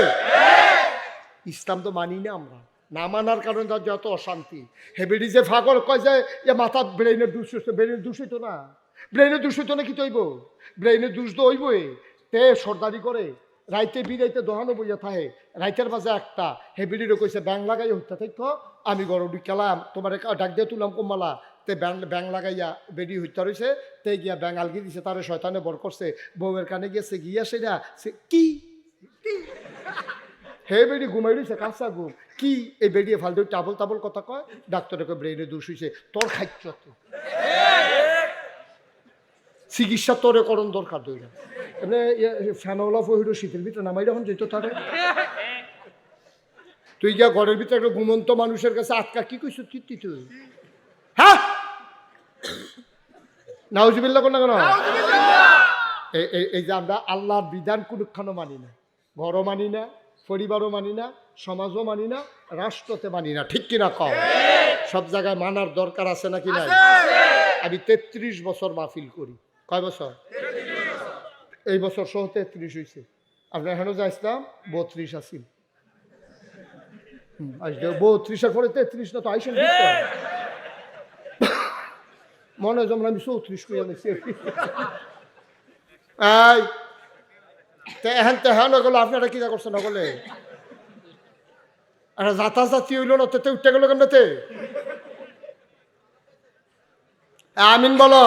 ইসলাম তো মানি না আমরা না মানার কারণে তার যত অশান্তি হেবেডি যে ফাগল কয় যে এ মাথা ব্রেইনের দোষ ব্রেইনের দোষ হইতো না ব্রেইনের দোষ হইতো না কি তৈব ব্রেইনের দোষ তো হইবই তে সর্দারি করে রাইতে বিরাইতে দহানো বইয়া থাকে রাইতের মাঝে একটা হেবেডিরও কইছে ব্যাং লাগাই হইতে থাকতো আমি গরম গেলাম তোমার ডাক দিয়ে তুললাম কমালা তে ব্যাং লাগাইয়া বেডি হইতে রয়েছে তে গিয়া ব্যাং আলগি দিছে তারে শয়তানে বর করছে বউয়ের কানে গিয়েছে গিয়া সেটা কি হে বেডি ঘুমাই রয়েছে কাঁচা ঘুম কি এই বেডিয়ে ফালতু টাবল টাবল কথা কয় ডাক্তারকে ব্রেইনে দোষ হইছে তোর খাইছ তো চিকিৎসা তোরে করণ দরকার দইরা এমনি ফ্যানওয়ালা ফহির শীতের ভিতরে নামাই যখন যেত তারে তুই গিয়া ঘরের ভিতরে একটা ঘুমন্ত মানুষের কাছে আটকা কি কইছ কীর্তি তুই হ্যাঁ নাউজুবিল্লাহ কোন না কেন এই যে আমরা আল্লাহর বিধান কোনখানো মানি না ঘরও মানি না পরিবারও মানি না সমাজও মানি না রাষ্ট্রতে মানি না ঠিক কিনা কও সব জায়গায় মানার দরকার আছে নাকি নাই আমি ৩৩ বছর মাহফিল করি কয় বছর এই বছর সহ ৩৩ হয়েছে আপনার এখানে যাইছিলাম ৩২ আসিল ৩২-এর পরে ৩৩ না তো আইসেন মনে হয় যেমন আমি ৩৪ করে আনেছি এই তেহান তেহান গেল আপনারা কি করছেন বলে আর যাতাযাতি হইল না তেতে উঠতে গেল কেমনেতে আমিন বলো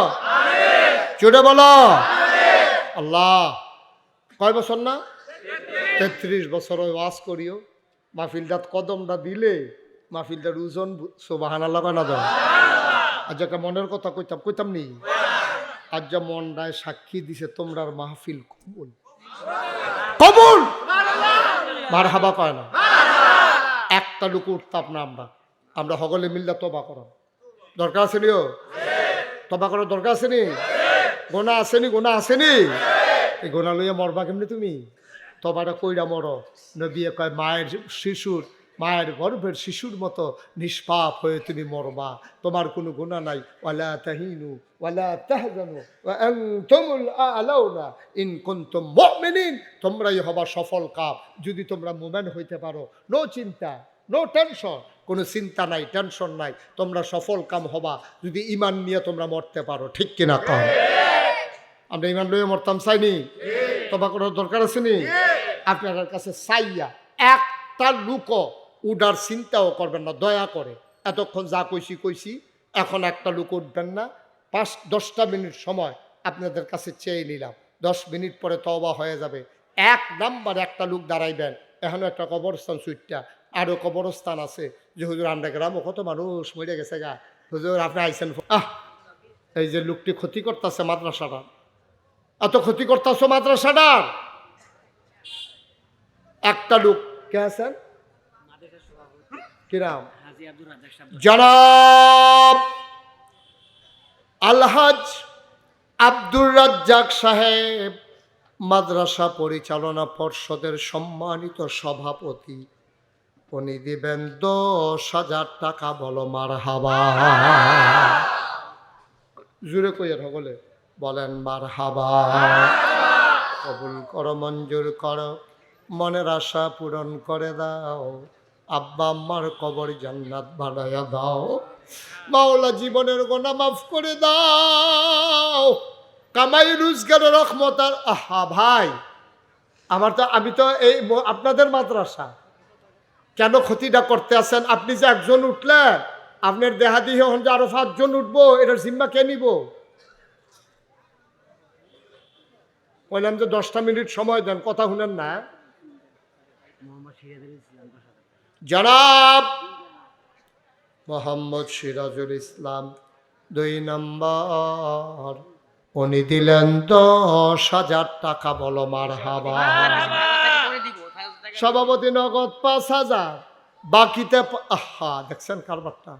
চুড়ে বলো আল্লাহ কয় বছর না ৩৩ বছর ওই ওয়াজ করিও মাহফিলটাত কদমটা দিলে মাহফিলটার ওজন সুবহানাল্লাহ না দাও আজ একটা মনের কথা কইতাম নি আজ যা মনটায় সাক্ষী দিছে তোমরার মাহফিল কবুল কবুল মারহাবা কয় না একটা লোক উঠতাম না আমরা সকলে মিল্লা তবা করা দরকার আছে নিও তবা করার দরকার আছে নি গোনা আসেনি এই গোনা লইয়া মরবা কেমনি তুমি তবাটা কইরা মর নবিয়ে কয় মায়ের গর্ভের শিশুর মতো নিষ্পাপ হয়ে তুমি মরবা তোমার কোনো গুনাহ নাই ওয়ালা তাহিনু ওয়ালা তাহজানু ওয়া আনতুমুল আ'লাউনা ইন কুনতুম মুমিনিন তোমরাই হবা সফল কাম যদি তোমরা মুমিন হইতে পারো নো চিন্তা নো টেনশন কোনো চিন্তা নাই টেনশন নাই তোমরা সফল কাম হবা যদি ঈমান নিয়ে তোমরা মরতে পারো ঠিক কিনা কও আমরা ঈমান লইয়া মরতাম চাইনি তবা করার দরকার আছে নি আপনাদের কাছে চাইয়া একটা লোক উডার চিন্তাও করবেন না দয়া করে এতক্ষণ যা কইছি এখন একটা লোক উঠবেন না 5-10 মিনিট সময় আপনাদের কাছে চেয়ে নিলাম 10 মিনিট পরে তওবা হয়ে যাবে 1 নাম্বার একটা লোক দাঁড়াইবেন এখনো একটা কবরস্থান সুইটটা আরও কবরস্থান আছে যে হুজুর আমরা গ্রামও কত মানুষ মরে গেছে গা হুজুর আপনি আইসেন এই যে লোকটি ক্ষতি করতেছে মাদ্রাসাটা এত ক্ষতি করতেছ মাদ্রাসাটার একটা লোক কে আছেন কিরাম জনাব আলহাজ আব্দুর রাজ্জাক সাহেব মাদ্রাসা পরিচালনা পর্ষদের সম্মানিত সভাপতি উনি দিবেন 10,000 টাকা বলো মারহাবা জুড়ে কইয়ের সকলে বলেন মারহাবা কবুল করো মঞ্জুর করো মনের আশা পূরণ করে দাও আব্বা আম্মার কবর জান্নাত বানায়া দাও মাওলা জীবনের গোনা মাফ করে দাও কামাই রোজগারের রহমত আর আহা ভাই আমি তো এই আপনাদের মাদ্রাসা কেন ক্ষতিটা করতে আছেন আপনি যে একজন উঠলেন আপনার দেহাদিহে হন যে আরো 5 জন উঠবো এটার জিম্মা কে নিব বললাম যে 10টা মিনিট সময় দেন কথা শুনেন না জনাব মোহাম্মদ সিরাজুল ইসলাম 2 নম্বর, উনি দিলেন 10,000 টাকা। বলো মারহাবা। সভাপতি নগদ 5,000, বাকিতে আহা দেখছেন কারবারটা।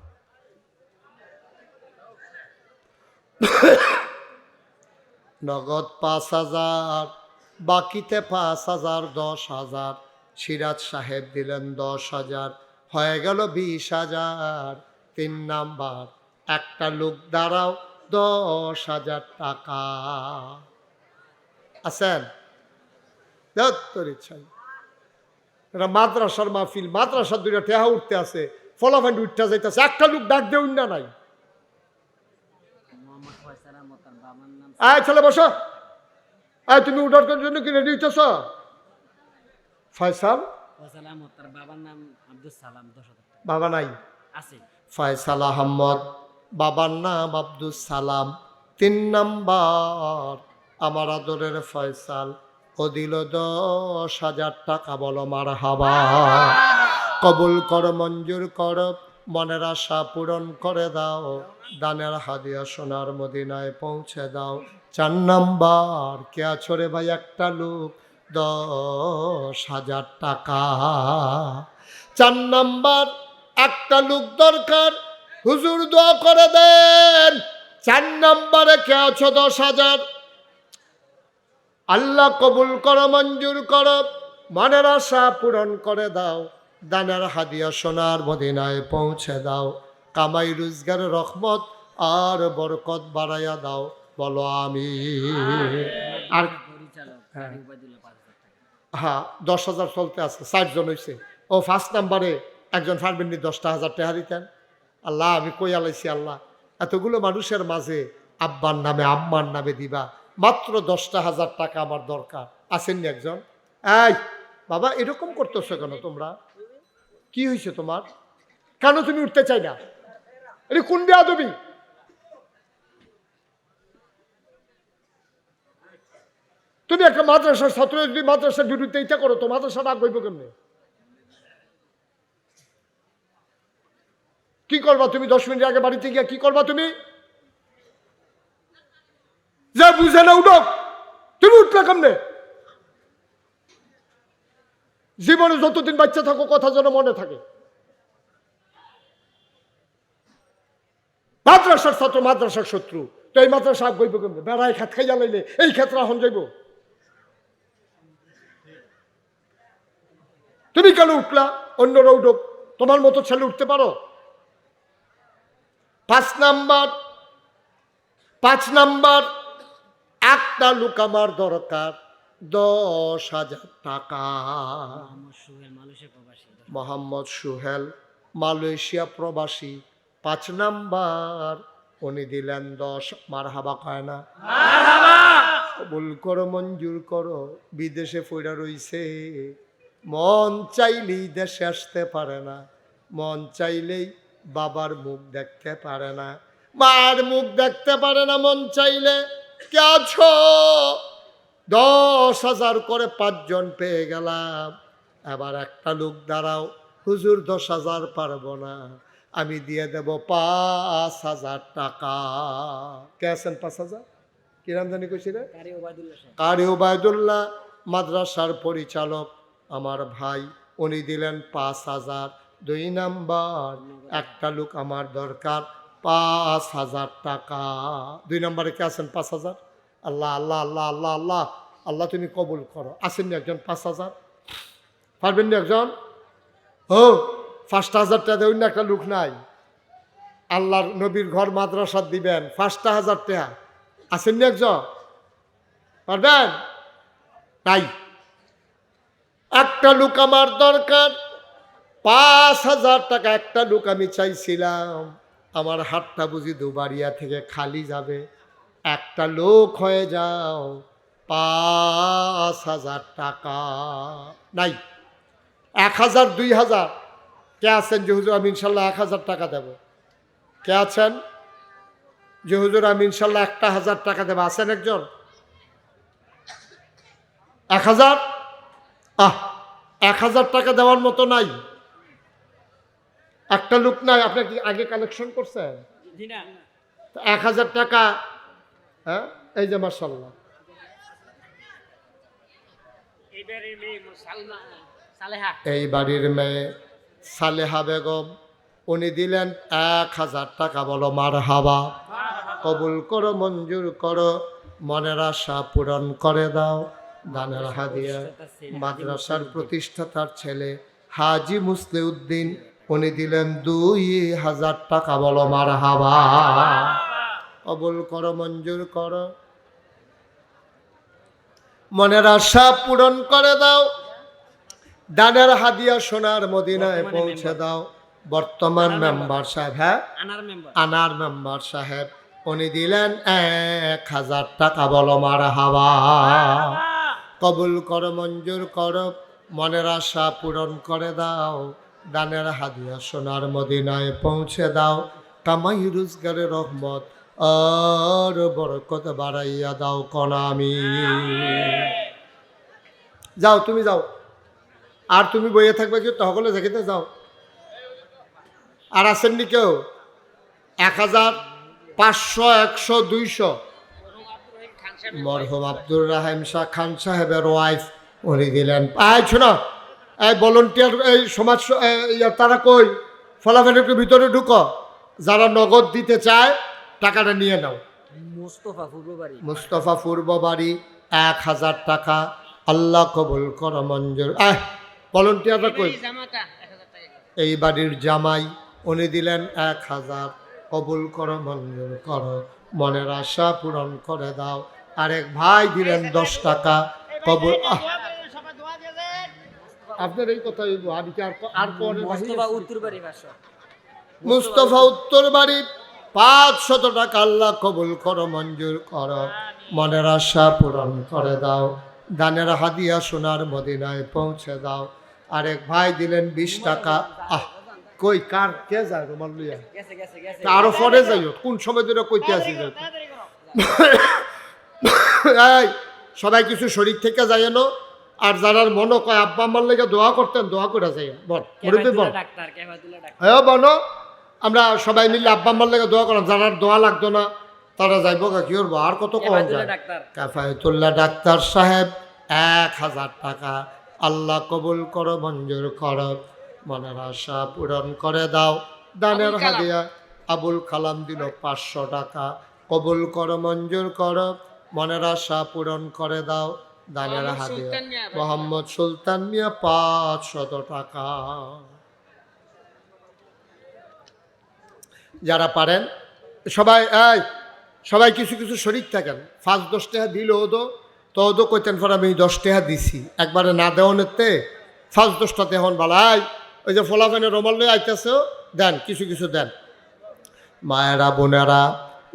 নগদ 5,000, বাকিতে 5,000, 10,000। সিরাজ সাহেব দিলেন 10,000, হয়ে গেল 20,000। 3 নাম্বার, একটা লোক দাঁড়াও, 10,000 টাকা। আছেন? তোর ইচ্ছাই এটা মাদ্রাসার মাহফিল, মাদ্রাসার 2টা টেহা উঠতে আছে, ফলাফান্ড উঠতে যাইতেছে, একটা লোক ডাক দেউ না নাই। আয় ছেলে বসো। আয় তুমি উঠার জন্য কি রেডি হইতেছ? ফয়সাল বাবার নাম আব্দুল সালাম, বাবা নাই আছে ফয়সাল আহমদ, বাবার নাম আব্দুল সালাম। 3 নাম্বার, আমার আদরের ফয়সাল, ও দিল 10,000 টাকা। বলো মারহাবা। কবুল কর, মঞ্জুর কর, মনের আশা পূরণ করে দাও, দানের হাদিয়া সোনার মদিনায় পৌঁছে দাও। 4 নাম্বার, কে আছো রে ভাই? একটা লোক, 10,000 টাকা। 4 নাম্বার, একটা লোক দরকার, হুজুর দোয়া করে দেন। 4 নাম্বারে কে আছো? 10,000। আল্লাহ কবুল করো, মঞ্জুর করো, মনের আশা পূরণ করে দাও, দানের হাদিয়া সোনার মদিনায় পৌঁছে দাও, কামাই রোজগার রহমত আর বরকত বাড়াইয়া দাও। বলো আমিন। আর হ্যাঁ 10,000 চলতে আছে, 60 জন হয়েছে। ও 1 নাম্বারে একজন পারবেননি 10,000 টাকা দিতেন? আল্লাহ আমি কই আলাইছি, আল্লাহ এতগুলো মানুষের মাঝে আব্বার নামে আম্মার নামে দিবা, মাত্র 10,000 টাকা আমার দরকার। আসেননি একজন? এই বাবা এরকম করতেছো কেন তোমরা? কি হয়েছে তোমার? কেন তুমি উঠতে চাই না? এটা কোন বেয়াদবি? তুমি একটা মাদ্রাসার ছাত্র, যদি মাদ্রাসার বিরুদ্ধে এটা করো তো মাদ্রাসাটা আগ হইব কেমনে? কি করবা তুমি? 10 মিনিট আগে বাড়িতে গিয়া কি করবা তুমি? যে বুঝে না উঠো, তুমি উঠলে কেমনে? জীবনে যতদিন বাচ্চা থাকো কথা যেন মনে থাকে। মাদ্রাসার ছাত্র মাদ্রাসার শত্রু, তো এই মাদ্রাসা আগ হইব কেমনে? বেড়ায় খাত খাইয়া লাইলে এই ক্ষেত্রে এখন যাইব। তুমি কেন উঠলা? অন্যরা উঠুক, তোমার মতো ছেলে উঠতে পারো? 5 নাম্বার, একটা লোক আমার দরকার, 10,000 টাকা। মোহাম্মদ সুহেল, মালয়েশিয়া প্রবাসী, 5 নাম্বার, উনি দিলেন 10। মারহাবা কয় না? কবুল করো, মঞ্জুর করো, বিদেশে পড়া রইছে, মন চাইলেই দেশে আসতে পারে না, মন চাইলেই বাবার মুখ দেখতে পারে না, মার মুখ দেখতে পারে না মন চাইলে। কে আছো? 10,000 করে 5 জন পেয়ে গেলাম। এবার একটা লোক দাঁড়াও, হুজুর 10,000 পারবো না, আমি দিয়ে দেব 5,000 টাকা। কে আছেন? 5,000 কি নাম জানি কইছি রে? কারি ওবায়দুল্লাহ, মাদ্রাসার পরিচালক আমার ভাই, উনি দিলেন 5,000। 2 নাম্বার, একটা লোক আমার দরকার, 5,000 টাকা। 2 নম্বরে কে আছেন? 5,000। আল্লাহ আল্লাহ আল্লাহ আল্লাহ আল্লাহ আল্লাহ তুমি কবুল করো। আসেননি একজন? 5,000 পারবেননি একজন? ও 5,000 টাকা দেবেন না? একটা লোক নাই, আল্লাহর নবীর ঘর মাদ্রাসা দিবেন, 5,000 টাকা। আসেননি একজন? পারবেন? তাই একটা লোক আমার দরকার, 5,000 টাকা। একটা লোক আমি চাইছিলাম, আমার হাতটা বুঝি দুবারিয়া থেকে খালি যাবে। একটা লোক হয়ে যাও, 5,000 টাকা। নাই 1,000 2,000 কে আছেন যে হুজুর আমি ইনশাল্লাহ 1,000 টাকা দেব? কে আছেন যে হুজুর আমি ইনশাল্লাহ 1,000 টাকা দেব? আছেন একজন? 1,000? 1000 টাকা দেওয়ার মতো নাই, একটা লোক নাই। আপনি কি আগে কালেকশন করছেন? 1000 টাকা। হ্যাঁ, এই যে মাশাআল্লাহ, এই বাড়ির মেয়ে সালেহা বেগম, উনি দিলেন 1000 টাকা। বলো মারহাবা। কবুল করো, মঞ্জুর করো, মনের আশা পূরণ করে দাও। দানের হাদিয়া মাদ্রাসার প্রতিষ্ঠাতার ছেলে হাজি মুসলিউদ্দিন, উনি দিলেন 2000 টাকা। বলো মারহাবা। কবুল করো, মঞ্জুর করো, মনের আশা পূরণ করে দাও। দানের হাদিয়া সোনার মদিনায় পৌঁছে দাও। বর্তমান মেম্বার সাহেব, হ্যাঁ আনার মেম্বার সাহেব, উনি দিলেন 1000 টাকা। বলো মারহাবা। কবুল করো, মঞ্জুর করো, মনের আশা পূরণ করে দাও। দানের হাদিয়া সোনার মদিনায় পৌঁছে দাও। কামাই রোজগারের রহমত আর বরকত বাড়াইয়া দাও। কোন আমিন। যাও, তুমি যাও। আর তুমি বইয়ে থাকবে কি? তহলে দেখিতে যাও। আর আসেননি কেউ? 1000, 500, 100, 200। মরহুম আব্দুর রাহিম শাহ খান সাহেবের ওয়াইফ, উনি দিলেন। শোনো, এই ভলেন্টিয়ার, এই সমাজ তারা কই? ফলাফলের ভিতরে ঢুকো। যারা নগদ দিতে চায় টাকাটা নিয়ে নাও। মুস্তফা পূর্ববাড়ি 1000 টাকা। আল্লাহ কবুল করো, মঞ্জুর। ভলেন্টিয়াররা কই? এই বাড়ির জামাই, উনি দিলেন 1000। কবুল করো, মঞ্জুর করো, মনের আশা পূরণ করে দাও। আরেক ভাই দিলেন 10 টাকা। কবুল। আপনার এই কথাই মুস্তফা উত্তর বাড়ি 500 টাকা। আল্লাহ কবুল করো, মঞ্জুর করো, মনের আশা পূরণ করে দাও। দানের হাদিয়া সোনার মদিনায় পৌঁছে দাও। আরেক ভাই দিলেন 20 টাকা। কই কার কে যায় রুমাল লইয়া? আরো পরে যাইও, কোন সময় ধরে কইতে আসি। এই সবাই কিছু শরীর থেকে যায় না। আর যারা মনে কয় আব্বা আম্মার লেগে দোয়া করতেন, দোয়া করে যাই। বল মুরব্বী বল। হ্যাঁ বলো, আমরা সবাই মিলে আব্বা আম্মার লেগে দোয়া করলাম। যারা দোয়া লাগতো না তারা যাইব কি করবো? আর কত কম যায়। কাফায়েতুল্লাহ ডাক্তার সাহেব 1000 টাকা। আল্লাহ কবুল করো, মঞ্জুর করো, মনের আশা পূরণ করে দাও। দানের হাদিয়া আবুল কালাম দিল 500 টাকা। কবুল করো, মঞ্জুর করো, মনের আশা পূরণ করে দাও। দানের হাদিয়া মোহাম্মদ সুলতান মিয়া 500 টাকা। যারা পারেন সবাই সবাই কিছু কিছু শরীর থাকেন। 5-10 টাকা দিল তো কইতেন পর আমি 10 টাকা দিছি। একবারে না দেওয়ানেতে 5-10 টাকা এখন বালাই। ওই যে ফলাফানের রোমাল লয়ে আইতেছে, দেন, কিছু কিছু দেন। মায়েরা বোনেরা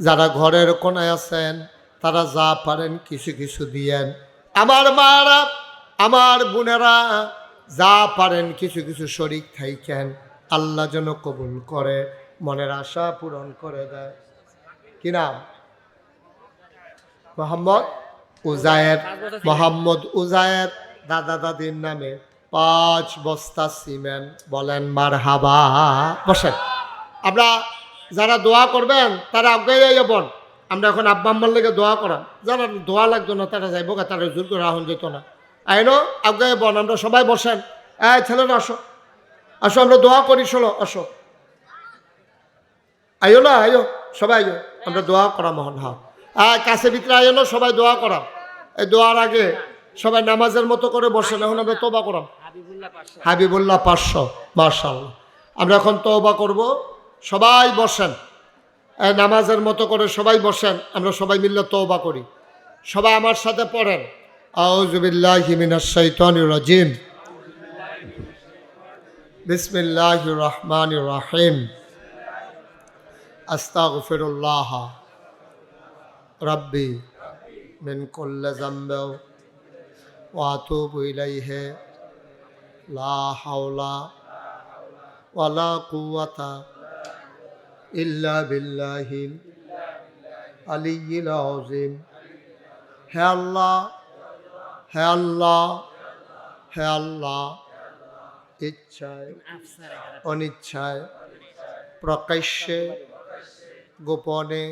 যারা ঘরের কোনায় আছেন, তারা যা পারেন কিছু কিছু দিয়েন। আমার মায়েরা, আমার বোনেরা যা পারেন কিছু কিছু শরীক থাইকেন। আল্লাহ যেন কবুল করে, মনের আশা পূরণ করে দেয়। কি নাম? মোহাম্মদ উজায়ের। মোহাম্মদ উজায়ের দাদা দাদির নামে 5 বস্তা সিমেন্ট। বলেন মারহাবা। বসেন। আমরা যারা দোয়া করবেন তারা আগে যাইবেন। আমরা এখন আব্বা আম্মার লেগে দোয়া করাম। যারা দোয়া লাগতো না তারা যাইব, তারা জোর করে রাহন যেত না। আইনো আগে বন। আমরা সবাই বসেন। ছেলেরা আসো, আসো, আমরা দোয়া করি। চলো আসো, আইও না, আইও সবাই, আইও, আমরা দোয়া করা মোহন। হ্যাঁ, কাছে ভিতরে আইও না, সবাই দোয়া করা। এই দোয়ার আগে সবাই নামাজের মতো করে বসেন। এখন আমরা তওবা করাম। হাবিবুল্লাহ 500। মাশাআল্লাহ। আমরা এখন তওবা করব। সবাই বসেন, নামাজের মতো করে সবাই বসেন। আমরা সবাই মিলে তওবা করি। সবাই আমার সাথে পড়েন, আউযু বিল্লাহি মিনাশ শাইতানির রাজিম, বিসমিল্লাহির রহমানির রহিম, আস্তাগফিরুল্লাহ রাব্বি মিন কুল্লি যামবি ওয়া আতুবু ইলাইহি, লা হাওলা ওয়ালা কুওয়াতা ইল্লা বিল্লাহিল আলিয়্যিল আযীম। হে আল্লাহ, হে আল্লাহ, হে আল্লাহ, ইচ্ছায় অনিচ্ছায় প্রকাশ্যে গোপনে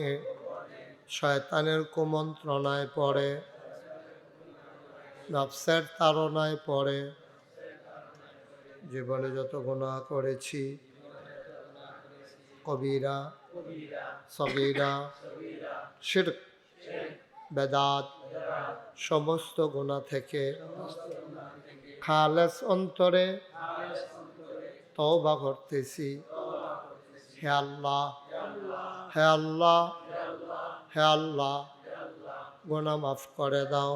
শয়তানের কুমন্ত্রণায় পড়ে, নফসের তাড়নায় পড়ে জীবনে যত গুনাহ করেছি, কবিরা সগীরা শিরক বেদাত সমস্ত গুনাহ থেকে খালেস অন্তরে তওবা করতেছি। হে আল্লাহ, হে আল্লাহ, হে আল্লাহ, গুনাহ মাফ করে দাও,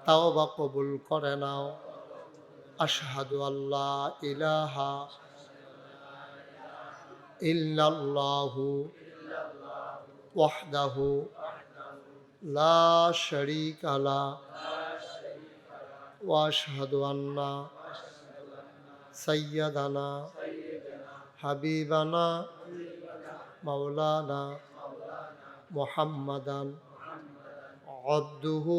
তওবা কবুল করে নাও। আশহাদু আল্লা ইলাহা ইল্লাল্লাহু ওয়াহদাহু লা শারীকা লাহু ওয়া আশহাদু আন্না সাইয়্যিদানা হাবিবানা মাওলানা মুহাম্মাদান আবদুহু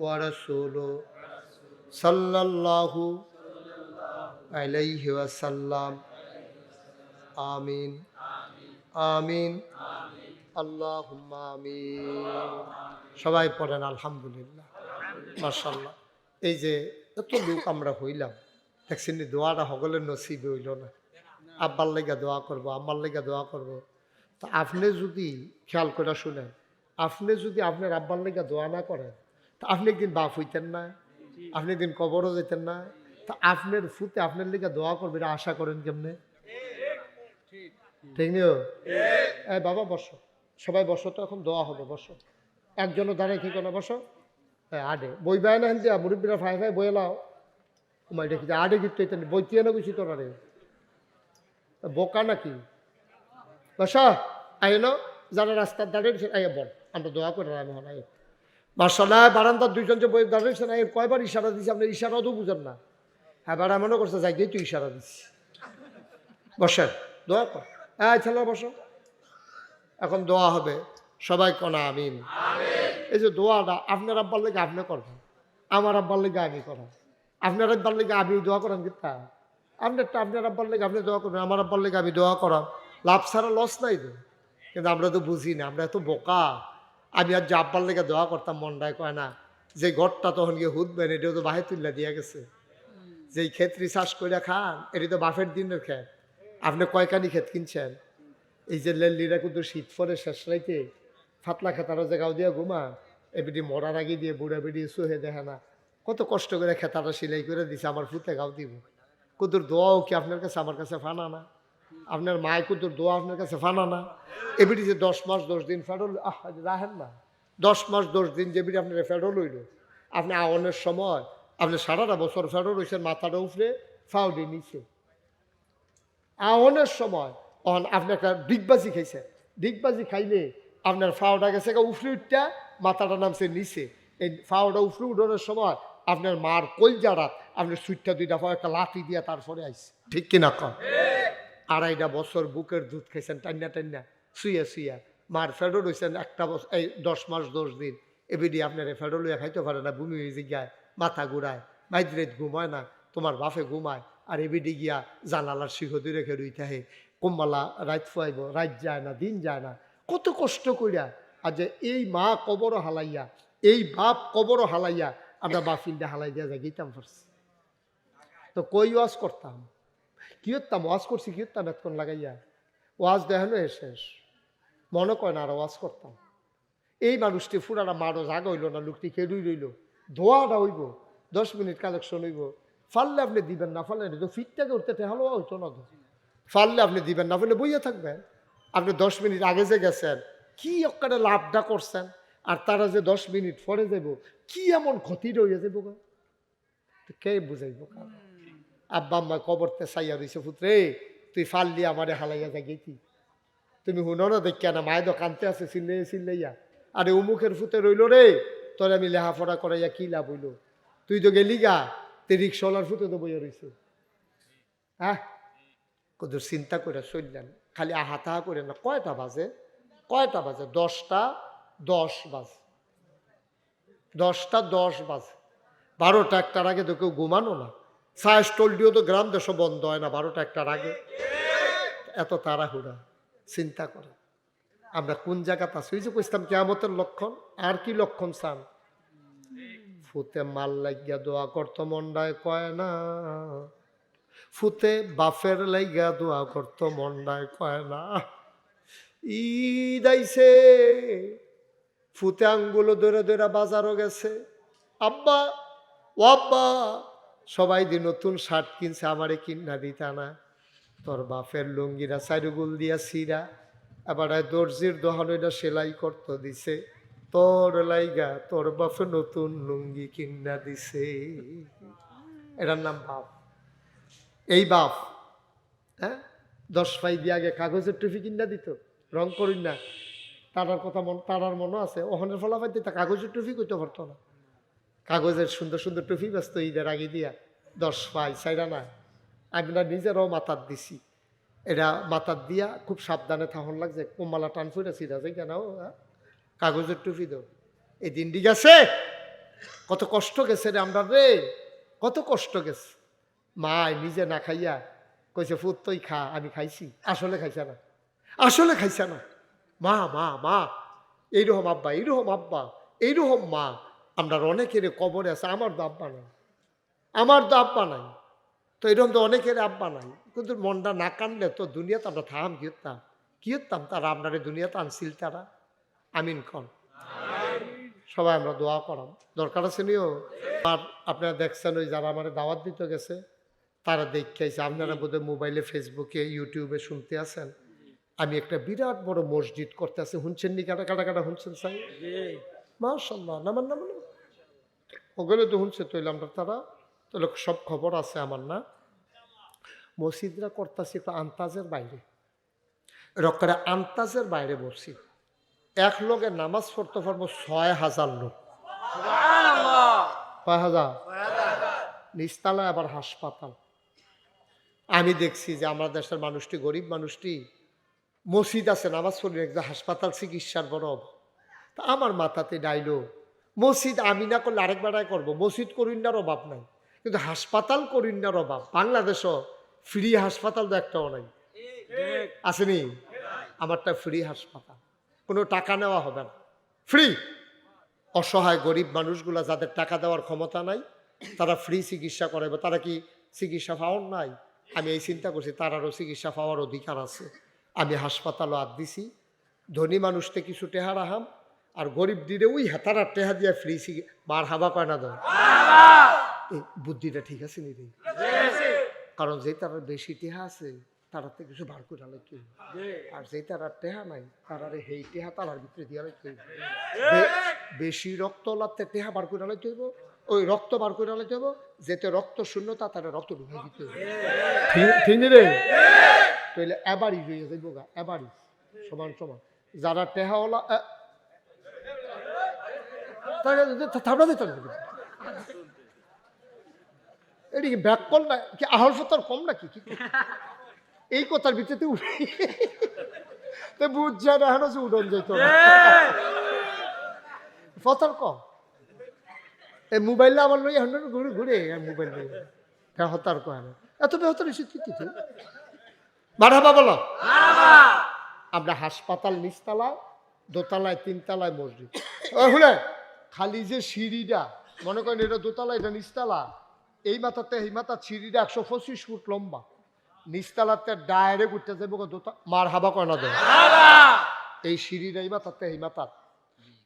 ওয়া রাসূলুহু সাল্লাল্লাহু আলাইহি ওয়াসাল্লাম। আমিন আমিন আল্লাহুম্মা আমিন। সবাই পড়েন আলহামদুলিল্লাহ, মাশাআল্লাহ। এই যে এত লোক আমরা হইলাম, দেখছেন দোয়াটা সকলের নসিবে হইল না। আব্বার লেগা দোয়া করব, আম্মার লেগা দোয়া করব। তো আপনি যদি খেয়াল করে শুনেন, আপনি যদি আপনার আব্বার লেগা দোয়া না করেন, তা আপনি একদিন বাপ হইতেন না, আপনি একদিন কবরও যেতেন না। তা আপনার ফুতে আপনার লেগা দোয়া করবে, এটা আশা করেন কেমনে? ঠিক নিও। এই বাবা বসো, সবাই বসো, তো এখন দোয়া হবে, বসো। একজনও দাঁড়ায় কি করে বসো। আডে বই বায় না দিয়া মুরব্বীরা ফাই ফাই বই এলাও, তোমার এটা কি আডে গিয়ে বই দিয়ে না গুছি তোরা রে, বোকা নাকি? বসা আইনো, যারা রাস্তার দাঁড়িয়েছেন আইয়া বল, আমরা দোয়া করে আমি হলাই। মার্শাল্লাহ, বারান্দার দুইজন যে বই দাঁড়িয়েছেন আই কয়বার ইশারা দিচ্ছি, আপনি ইশারাও তো বুঝেন না। হ্যাঁ, বার এমনও করছে যাই তুই ইশারা দিচ্ছি। বসেন, দোয়া কর। হ্যাঁ ছেলে বসো, এখন দোয়া হবে, সবাই কনা আমিন। এই যে দোয়াটা আপনার আব্বার লেগে আপনি করবেন, আমার আব্বার লেগে আমি করাম, আপনার আব্বার লেগে আমি দোয়া করাম। কিন্তু আপনারটা আপনার আব্বার লেগে আপনি দোয়া করবেন, আমার আব্বার লেগে আমি দোয়া করাম। লাভ ছাড়া লস নাই তো। কিন্তু আমরা তো বুঝি না, আমরা এত বোকা। আমি আর যে আব্বার লেগে দোয়া করতাম, মনটায় কয় না যে ঘরটা তখন গিয়ে হুদবেন, এটাও তো বাহে তুল্লা দিয়া গেছে। যেই ক্ষেত্রে চাষ করে খান, এটি তো বাফের দিনের ক্ষেত। আপনি কয়কানি ক্ষেত কিনছেন? এই যে লেল্লিরা কিন্তু শীত পরে শেষ রাইতে ফাতলা খেতারও জায়গাও দিয়ে ঘুমা, এবিটি মরার আগে দিয়ে বুড়া বেড়িয়ে সোহে দেখে না কত কষ্ট করে খেতাটা সিলাই করে দিছে, আমার ফুতে গাও দিব। কুদুর দোয়াও কি আপনার কাছে আমার কাছে ফানা না? আপনার মায় কুদুর দোয়া আপনার কাছে ফানা না? এবিটি যে 10 মাস 10 দিন ফেডল রাখেন না, 10 মাস 10 দিন যেবিটি আপনার ফেডল হইল, আপনি আওয়ানের সময় আপনি সারাটা বছর ফেডল হয়েছেন, মাথাটা উফরে ফাউডি নিচে। আওয়ানের সময় আপনি একটা ডিগবাজি খাইছেন, ডিগবাজি খাইলে আপনার ফাওটা গেছে উফরে উঠটা, মাথাটা নামছে নিচে। এই ফাওটা উফরে উঠোনের সময় আপনার মার কলজারা আপনার সুইটটা দুইটা পাও একটা লাঠি দিয়া তারপরে আইছে। ঠিক কিনা কম? 2.5 বছর বুকের দুধ খাইছেন টান্না টান্না, শুইয়া শুইয়া। মার ফেডল হয়েছেন একটা বছর, এই 10 মাস 10 দিন। এবিডি আপনার ফেডল হইয়া খাইতে পারে না, বুমি হয়ে জিগায়, মাথা ঘুরায়, মাইদ্রেত ঘুমায় না, তোমার বাপে ঘুমায়, আর এবিডি গিয়া জানালার শিখদি রেখে রইতে হে। কুম্বালা রাত ফুয়াইব, রাত যায় না, দিন যায় না, কত কষ্ট করিয়া। আর যে এই মা কবরও হালাইয়া, এই বাপ কবরও হালাইয়া, আমরা বাফিলটা হালাই দিয়া যাই গিতাম পারছি। তো কই ওয়াজ করতাম, কি হতাম, ওয়াজ করছি কি হতাম এতক্ষণ লাগাইয়া, ওয়াজ দেখানো শেষ, মনে কয় না আর ওয়াজ করতাম। এই মানুষটি ফুরাটা মারও জাগ হইল না, লোকটি খেলুই রইল, ধোয়াটা হইব, 10 মিনিট কালেকশন হইব। ফাললে আপনি দিবেন, না ফাললে তো ফিটটাকে উঠতে টেহালো হইতো না। তো ফাললে আপনি দিবেন, না ফেলে বইয়া থাকবেন। আপনি 10 মিনিট আগে যে গেছেন, কি একটা লাভটা করছেন, আর তারা যে 10 মিনিট পরে যাব, কি এমন ক্ষতি রয়ে যাবো, কে বুঝাইব? আব্বা আম্মা কবরতে চাইয়া রয়েছে, পুত্রে তুই ফাললি আমারে হালাইয়া যা গেতি, তুমি হুনো না দেখ না, মায়ের তো কানতে আছে চিল্লাইয়া চিল্লাইয়া, আরে উমুখের ফুতে রইল রে, তোর আমি লেহাফড়া করাইয়া কি লাভ হইল? তুই তো গেলি গা, তুই রিক্সাওয়ালার ফুতে তো বইয়া রয়েছে। হ্যাঁ, কত চিন্তা করে চললেন, খালি আহাতাহা করে না। কয়টা বাজে? কয়টা বাজে? 10টা 10 বাজে, 10টা 10 বাজে। 12টা 1টার আগে তো কেউ ঘুমানো না। চায়ের স্টল দিয়েও তো গ্রাম দেশ বন্ধ হয় না 12টা 1টার আগে। এত তাড়াহুড়া, চিন্তা করে আমরা কোন জায়গাতে আছি। ওই যে কইতাম কিয়ামতের লক্ষণ। আর কি লক্ষণ চান? ফুতে মাল লাগিয়া দোয়া করতো মন্ডায় কয় না, ফুতে বাফের লাইগা দোয়া করতো মন্ডায় কয় না। ঈদ আইছে, ফুতে আঙ্গুলো ধরে ধরে বাজারও গেছে, আব্বা ও আব্বা সবাই দিয়ে নতুন শার্ট কিনছে, আমারে কিনা দিতা না। তোর বাপের লুঙ্গিরা চারুগুল দিয়া সিরা, আবার দর্জির দোহান ওইটা সেলাই করতে দিছে, তোর লাইগা তোর বাপে নতুন লুঙ্গি কিনা দিছে। এটার নাম বাপ। এই বাপ, হ্যাঁ 10 পাই দিয়ে আগে কাগজের টুপি কিনা দিত, রং করিন না। তারার কথা তারার মনে আছে, ওখানের ফলাফাইতে তা কাগজের টুপি করতে পারতো না। কাগজের সুন্দর সুন্দর টুপি ব্যস্ত ঈদের আগে দিয়া 10 পাই চাইরা না। আমরা নিজেরাও মাথার দিছি, এটা মাথার দিয়া খুব সাবধানে থাকুন লাগছে, কোমালা টান ফুটা সিরা যাই কেন কাগজের টুপি দাও। এই দিনটি গেছে, কত কষ্ট গেছে রে আমরা রে, কত কষ্ট গেছে। মা নিজে না খাইয়া কইছে ফুট তুই খা, আমি খাইছি, আসলে খাইছে না, আসলে খাইছে না। মা মা মা এইরকম আব্বা, এইরকম আব্বা, এইরকম মা। আমরা অনেকের কবরে আছে, আমার তো আব্বা নাই, আমার তো আব্বা নাই। তো এরকম তো অনেকের আব্বা নাই, কিন্তু মনটা না কানলে তো দুনিয়াতে আমরা থাম কি হতাম, কি হতাম। তারা আপনার দুনিয়াতে আনছিল তারা। আমিন কন। সবাই আমরা দোয়া করাম, দরকার আছে নিও। আর আপনারা দেখছেন ওই যারা আমার দাওয়াত দিতে গেছে তারা দেখাইছে, আপনারা বোধহয় মোবাইলে ফেসবুকে ইউটিউবে শুনতে আছেন, আমি একটা বিরাট বড় মসজিদ করতে আছি। শুনছেন নি? কাটা কাটা কাটা শুনছেন সাই? মাশাআল্লাহ, নামান নামান ওগুলো তো শুনছে। তৈলে আমরা তারা তাহলে সব খবর আছে আমার না। মসজিদরা করতেছি একটু আন্তাজের বাইরে, রক্ষারে আন্তাজের বাইরে মসজিদ। এক লোকে নামাজ পড়তে পারবো 6000 লোক। কয় হাজার? নিচতলায় আবার হাসপাতাল। আমি দেখছি যে আমার দেশের মানুষটি, গরিব মানুষটি, মসজিদ আছে নামাজ পড়লে একদম হাসপাতাল চিকিৎসার বড় অভাব। তা আমার মাথাতে ডাইলো মসজিদ আমি না করলে আরেক বেড়ায় করবো, মসজিদ করিন্নার অভাব নাই, কিন্তু হাসপাতাল করিন্নার অভাব। বাংলাদেশও ফ্রি হাসপাতাল তো একটাও নাই, আসেনি? আমারটা ফ্রি হাসপাতাল, কোনো টাকা নেওয়া হবে না, ফ্রি। অসহায় গরিব মানুষগুলা যাদের টাকা দেওয়ার ক্ষমতা নাই তারা ফ্রি চিকিৎসা করাবে। তারা কি চিকিৎসা পাওয়ার নাই? আমি এই চিন্তা করছি তারারও চিকিৎসা পাওয়ার অধিকার আছে। আমি হাসপাতালও আদ দিছি, ধনী মানুষতে কিছু টেহা রাহাম, আর গরিব দিলে ওই হাতারা টেহা দিয়া ফ্রি বার হাবা কয় না দাও। এই বুদ্ধিটা ঠিক আছে নি রে? কারণ যে তার বেশি টেহা আছে তারাতে কিছু বার করে আলাইতে, আর যে তার টেহা নাই তারারে হেই টেহা তারার ভিতরে দিয়ে আলাইতে। বেশি রক্ত লাগতে টেহা বার করে আলাইতে হইব, ওই রক্ত বার করে আলাইতে হইব, যেতে রক্ত শূন্যতা তারা রক্ত ঢুকে দিতে হবে। ঠিক রে? তাইলে এবারই হয়ে যাইব গা, এবারই সমান সমান। যারা টেহাওয়ালা এদিকে ব্যাক কল না কি, আহল ফতর কম নাকি? এই কথার ভিতরে বুঝছে না হেন উডন যেত ফতর কম। এই মোবাইল আমার লই এখন ঘুরে ঘুরে মোবাইল লই হতার কয় না, এত বেহতর এসে কি কিছু মারহাবা বলো। আমরা হাসপাতাল নিচতলা, দোতলায়, 3তলায় মসজিদ। শুনে খালি যে সিঁড়িটা মনে করেন এটা দোতলা, এটা নিচতলা, এই মাথাতে এই মাথার সিঁড়িটা 125 ফুট লম্বা, নিচতলাতে ডাইরেক্ট উঠতে যাবো মার হাবা কয় না দেয়। এই সিঁড়িটা এই মাথাতে এই মাথার,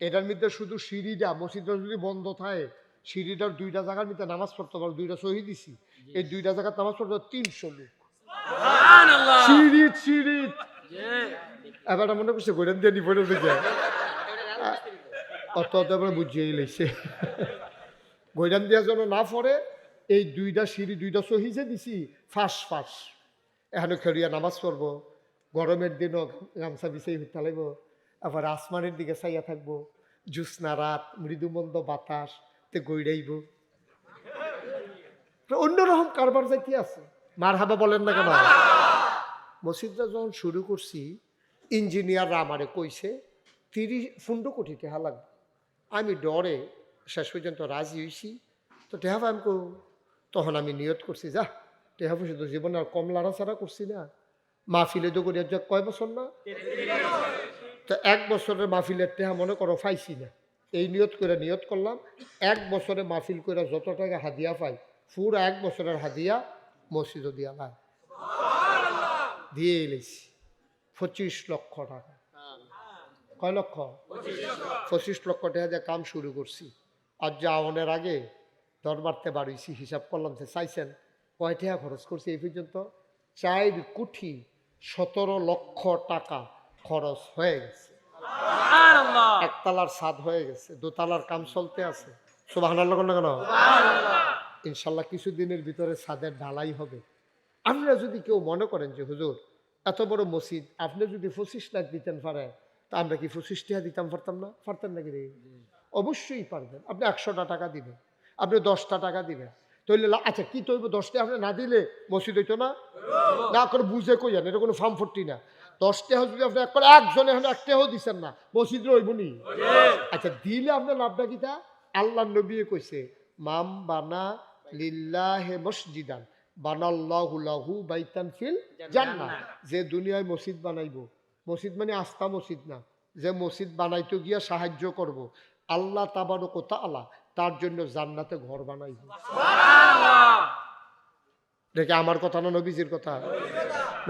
এটার মধ্যে শুধু সিঁড়িটা, মসজিদটা যদি বন্ধ থাকে সিঁড়িটার 2টা জায়গার মধ্যে নামাজ পড়তে পারো, 2টা সহি দিছি, এই 2টা জায়গার নামাজ পড়তে 300 লোক। সিঁড়ি সিঁড়ি এবার মনে করছে গোড়ান দিয়ে নিপড়ে দেখে অত বুঝিয়ে লেছে গোড়ান দিয়া যেন না পড়ে। এই 2টা সিঁড়ি 2টা সহি যে দিছি ফাঁস ফাঁস, এখানে খেড়িয়া নামাজ পড়বো, গরমের দিনও গামছা বিছাই হইতে লাগবো, আবার আসমানের দিকে চাইয়া থাকবো, জ্যোৎস্না রাত, মৃদুমন্দ বাতাস তে গইড়াইব, অন্যরকম কারবার যাইতে আছে। মার হাবা বলেন না কেন? মসজিদটা যখন শুরু করছি ইঞ্জিনিয়াররা আমারে কইছে 15 কোটি টাকা লাগবে। আমি ডরে শেষ পর্যন্ত রাজি হয়েছি। তো টেহা আমি তখন আমি নিয়ত করছি, যা টেহা পয়সা তো জীবনে আর কম লাড়াছাড়া করছি না, মাহফিলে তো করি কয় বছর না, তো 1 বছরের মাহফিলের টেহা মনে করো পাইছি না, এই নিয়ত করে নিয়ত করলাম 1 বছরে মাহফিল করে যত টাকা হাদিয়া পাই পুরো 1 বছরের হাদিয়া মসজিদও দিয়া ভাই দিয়ে এলেছি 25 লক্ষ টাকা। কয় লক্ষ? 25 লক্ষ টাকা দিয়ে কাম শুরু করছি। আর যাওয়ানোর আগে দরবারতে বাড়িয়েছি, হিসাব করলাম যে চাইছেন কয় টাকা খরচ করছি এই পর্যন্ত, 4 কোটি 17 লক্ষ টাকা খরচ হয়ে গেছে। একতলার ছাদ হয়ে গেছে, দোতলার কাম চলতে আছে। সুবহানাল্লাহ না কেন? ইনশাল্লাহ কিছুদিনের ভিতরে ছাদের ঢালাই হবে। আপনারা যদি কেউ মনে করেন যে হুজুর এত বড় মসজিদ আপনি যদি 25 লাখ দিতেন পারেন, তা আমরা কি 25 টাকা দিতাম পারতাম না? পারতেন নাকি রে? অবশ্যই পারবেন। আপনি 100টা টাকা দিবেন, আপনি 10টা টাকা দিবেন, তাহলে আচ্ছা কি তৈব 10টা আপনি না দিলে মসজিদ হইতো না? না করে বুঝে কইয়ান, এটা কোনো ফার্ম ফর্টি না। 10টা যদি আপনি একজনে এখন 1টাও দিচ্ছেন না, মসজিদ রইব নি? আচ্ছা দিলে আপনার লাভটা কিতা? আল্লাহ নবী কইছে মাম বানা লিল্লাহি মসজিদান বানাল্লাহু লাহু বাইতান ফিল জান্নাহ। যে দুনিয়ায় মসজিদ বানাইবো, মসজিদ মানে আস্থা মসজিদ না, যে মসজিদ বানাইতে গিয়া সাহায্য করব, আল্লাহ তাবারক ওয়া তাআলা তার জন্য জান্নাতে ঘর বানাইব। সুবহানাল্লাহ। দেখে আমার কথা না নবীজির কথা?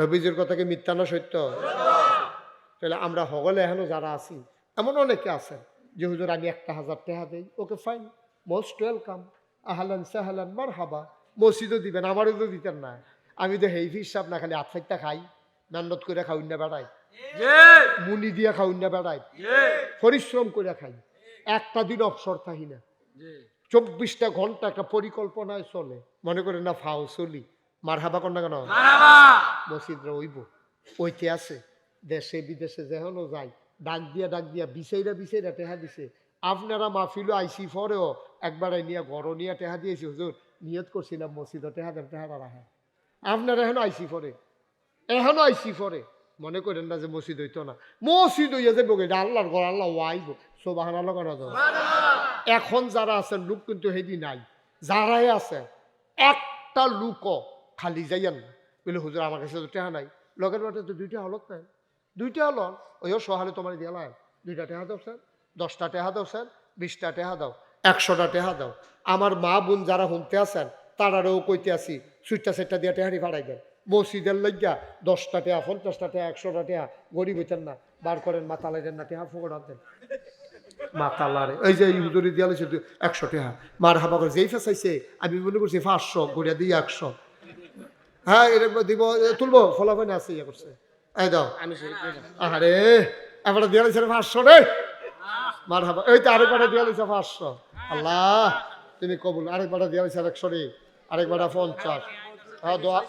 নবীজির কথাকে মিথ্যা না সত্য? তাহলে আমরা হগলে এখনো যারা আছি, এমন অনেকে আছেন যে হুজুর আমি 1000 টাকা দেই, ওকে ফাইন, মোস্ট ওয়েলকাম, আহলান সাহলান মারহাবা। মসজিদও দিবেন, আমারও তো দিতেন না। আমি তো হেই হিসাব না, খালি 8-4টা খাই, মেহনত করে খাউন না বেড়াই, মুনি দিয়া খাউন না বেড়াই, পরিশ্রম করে খাই, একটা দিন অবসর থাকি না, 24টা ঘন্টা একটা পরিকল্পনায় চলে। মনে করেন না ফাও চলি, মারহাবা কর না কেন? মসজিদ রইব ওইতে আছে, দেশে বিদেশে যেখানে যাই ডাক দিয়া বিছাইরা টেহা দিছে। আপনারা মাহফিলও আইসি পরেও একবার নিয়ে ঘর নিয়ে টেহা দিয়েছি, হুজুর নিয়ত করছিলাম মসজিদও টেহা দেন, টেহারা রাখা। আপনারা এখনো আইসি পরে মনে করেন না যে মসজিদ হইতো না, মসজিদ হইয়া যাবো, এটা আল্লাহর ঘর, আল্লাহ ওয়াইব। সুবহানাল্লাহ করা যাবে। এখন যারা আছেন লোক কিন্তু হেদি নাই, যারাই আছে একটা লোকও খালি যাইয়ান না বলে হুজুর আমার কাছে তো টেহা নাই। লগের বাটে তো 2টা হলত নাই, 2টা হল ওই সহালে তোমার দিয়ালাই 2টা টেহা দাও স্যার, 10টা টেহা দাও স্যার, 20টা টেহা দাও, 100টা টেহা দাও। আমার মা বোন যারা হুমতে আছেন তারারও কইতে আসি 6টা দিয়ে টেহারি ভাড়াই দেন। মসজিদের লাগিয়া 10টা টেহা, 50টা টেহা, 100টা টেহা গরিব হইতেন না, বার করেন মাতালাই দেন না, টেহা ফোকড়া দেন মাতালারে। ওই যে হুজুরি দিয়া লইছে 100 টেহা, মার হাবা করে যেই ফেসাইছে আমি মনে করছি 500 গড়িয়া দিই 100। হ্যাঁ এটা দিব, তুলবো ফলাফল আছে ইয়ে করছে, এই দাও আরে এবার দিয়া লইছে 500 রে, মার হাবা। এই তো আরেকবার দিয়া লইছে 500, আল্লাহ তুমি কবুল। আরেকবার দিয়া লইছে 100 রে, আরেকবার 50। হ্যাঁ দোয়া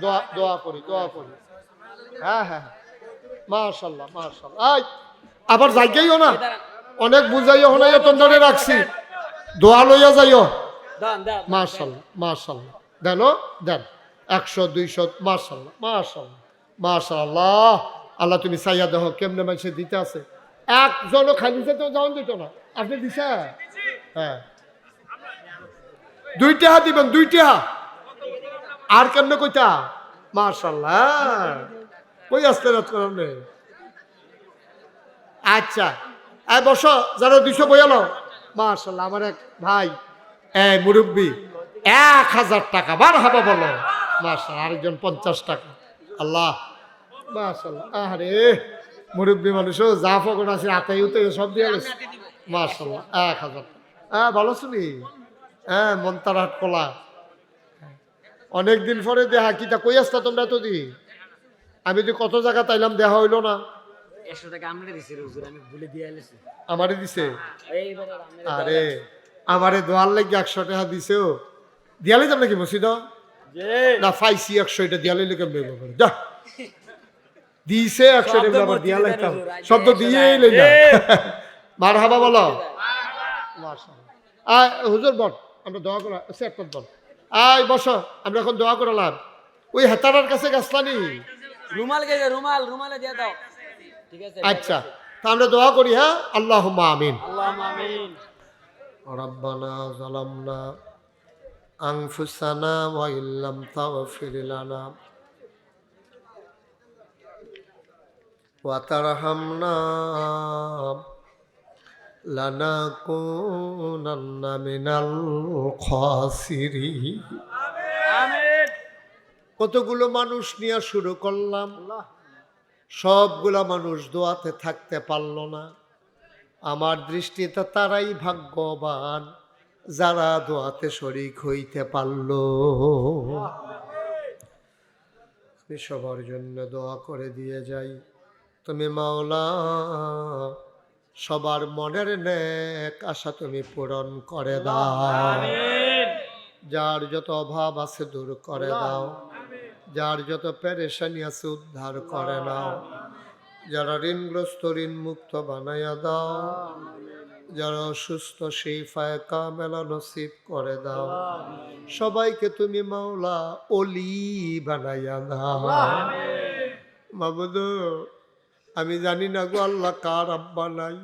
দোয়া দোয়া করি। হ্যাঁ হ্যাঁ মাশাআল্লাহ মাশাআল্লাহ। এই আবার জায়গাইও না, অনেক বুঝাইও হনাইও তন্ডরে রাখছি, দোয়া লইয়া যাইও। মাশাআল্লাহ মাশাআল্লাহ, দেন 100 200 মাশাআল্লাহ মাশাআল্লাহ মাশাআল্লাহ। আল্লাহ তুমি চাইয়া দেহ কেমনে মানুষে দিতে আছে। একজনও খালি যেতে যাওয়ান দিত না, আপনি দিছে? হ্যাঁ 2 টাকা দিবেন, 2 টাকা। আর কেমনে কইতা? মাশাআল্লাহ কই আসতে রাত করলে। আচ্ছা এই বসো, যারা 200 বইয়ালো। মাশাআল্লাহ আমার এক ভাই মুরব্বী 1000 টাকা, মারহাবা বলো। মাশাআল্লাহ আরেকজন 50 টাকা। আল্লাহ মাশাআল্লাহ। আরে মুরব্বী মানুষও যা ফকট আছে আতাই উতে সব দিয়ে গেছে। মাশাআল্লাহ 1000 টাকা। ভালো শুনি। মন্তারহাট কলা অনেকদিন পরে দেখা, কিতা কই আসতা তোমরা? এতদিন আমি তো কত জায়গা তাইলাম, দেখা হইলো না। 100 টাকা আমারে দিছে হুজুর, আমি ভুলে দিয়ে আইছি। আমারে দিছে? এইবারে আরে আমারে দোয়ার লাগি 100 টাকা দিছেও, দিয়ালে যাব নাকি মসজিদ? না পাইছি 100, এটা দিয়ালে কেমনে করে? যা দিছে 100 টাকা আবার দিয়া লাইতাম, শব্দ দিয়েই লই না। মারহাবা বলো। মাশাআল্লাহ। হুজুর বল, আমরা দোয়া করা সেট কর বল। বসো, আমরা এখন দোয়া করালাম। ওই হেতারার কাছে গেছলানি রুমাল গেছে, রুমালে দিয়ে দাও। ঠিক আছে আচ্ছা, তা আমরা দোয়া করি। হ্যাঁ আল্লাহুম্মা আমিন। আল্লাহুম্মা আমিন। রব্বানা যালামনা أنفسنا وإن لم تغفر لنا وترحمنا لنكونن من الخاسرين কতগুলো মানুষ নিয়ে শুরু করলাম, সবগুলা মানুষ দোয়াতে থাকতে পারল না। আমার দৃষ্টিতে তারাই ভাগ্যবান যারা দোয়াতে শরীক হইতে পারল। আমি সবার জন্য দোয়া করে দিয়ে যাই, তুমি মাওলা সবার মনের নেক আশা তুমি পূরণ করে দাও। যার যত অভাব আছে দূর করে দাও, যার যত পেরেশানি আছে উদ্ধার করে নাও, যারা ঋণগ্রস্ত ঋণ মুক্ত বানাইয়া দাও, যারা অসুস্থ শিফায়ে কামেলা নসিব করে দাও। সবাইকে তুমি মাওলা ওলি বানাইয়া দাও। মাবুদ, আমি জানি না গো আল্লাহ কার আব্বা নাই,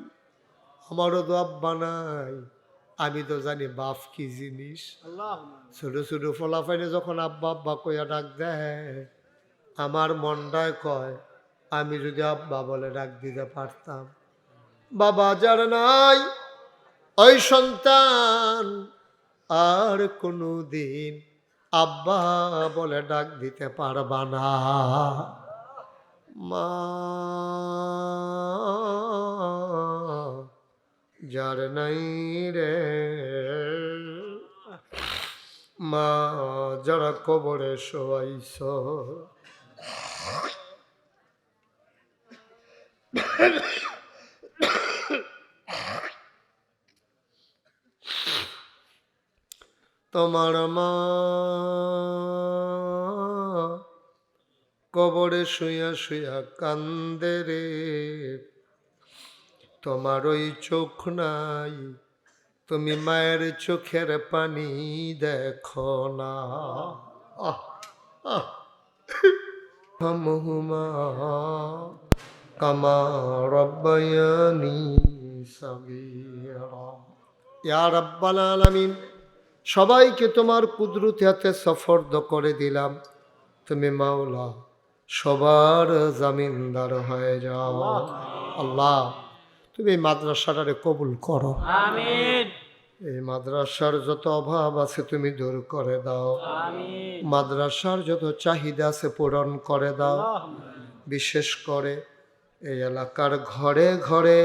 আমারও তো আব্বা নাই। আমি তো জানি বাপ কি জিনিস। ছোট ছোট ফলাফাইনে যখন আব্বা আব্বা কইয়া ডাক দেয়, আমার মনটায় কয় আমি যদি আব্বা বলে ডাক দিতে পারতাম। বাবা যার নাই ওই সন্তান আর কোনো দিন আব্বা বলে ডাক দিতে পারবা না। মা যার নাই রে, মা যারা কবরে শোয়াইছ, তোমার মা কবরে শুয়া শুয়া কান্দে রে, তোমার ওই চোখ নাই, তুমি মায়ের চোখের পানি দেখো না। হামহুমা কামা রব্বায়ানি সাগীরা। ইয়া রাব্বাল আলামিন, সবাইকে তোমার কুদরতি হাতে সফর্দ করে দিলাম। তুমি মাওলা সবার জামিনদার হয়ে যাও। আল্লাহ তুমি মাদ্রাসাটারে কবুল করো। আমিন। এই মাদ্রাসার যত অভাব আছে তুমি দূর করে দাও। আমিন। মাদ্রাসার যত চাহিদা আছে পূরণ করে দাও। বিশেষ করে এই এলাকার ঘরে ঘরে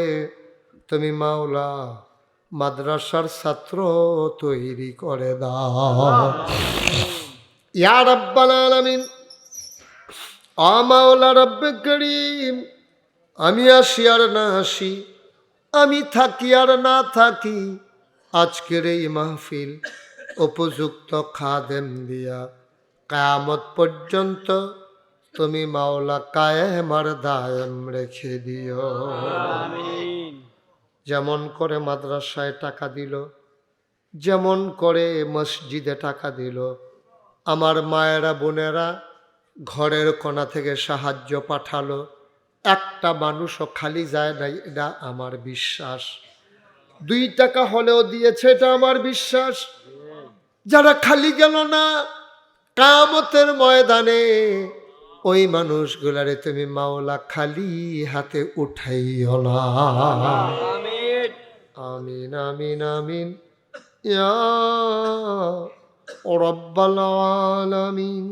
তুমি মাওলা মাদ্রাসার ছাত্র তৈরি করে দাও। ইয়া রাব্বাল আলামিন, আ মাওলা রব্বে করিম, আমি আসি আর না আসি, আমি থাকি আর না থাকি, আজকের এই মাহফিল উপযুক্ত খাদেম দিয়া কিয়ামত পর্যন্ত তুমি মাওলা কায়েম আর দায়েম রেখে দিও। আমিন। যেমন করে মাদ্রাসায় টাকা দিল, যেমন করে মসজিদে টাকা দিল, আমার মায়েরা বোনেরা ঘরের কোণা থেকে সাহায্য পাঠালো, একটা মানুষও খালি যায় নাই, এটা আমার বিশ্বাস। 2 টাকা হলেও দিয়েছে, এটা আমার বিশ্বাস। যারা খালি গেল না, কিয়ামতের ময়দানে ওই মানুষগুলারে তুমি মাওলা খালি হাতে উঠাইও না। আমিন। আমিন আমিন আমিন ইয়া রাব্বাল আলামিন।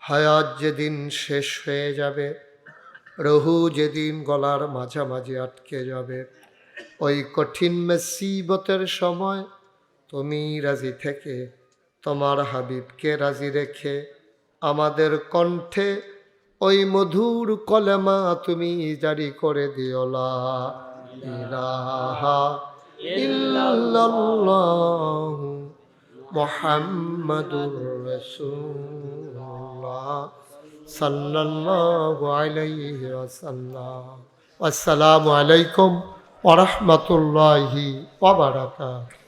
হায়াত যেদিন শেষ হয়ে যাবে, রহু যেদিন গলার মাঝামাঝি আটকে যাবে, ওই কঠিন মুসিবতের সময় তুমি রাজি থেকে তোমার হাবিবকে রাজি রেখে আমাদের কণ্ঠে ওই মধুর কলেমা তুমি জারি করে দিও, লা ইলাহা ইল্লাল্লাহু মুহাম্মাদুর রাসূলুল্লাহ সাল্লাল্লাহু আলাইহি ওয়াসাল্লাম। আসসালামু আলাইকুম ওয়া রাহমাতুল্লাহি ওয়া বারাকাতুহু।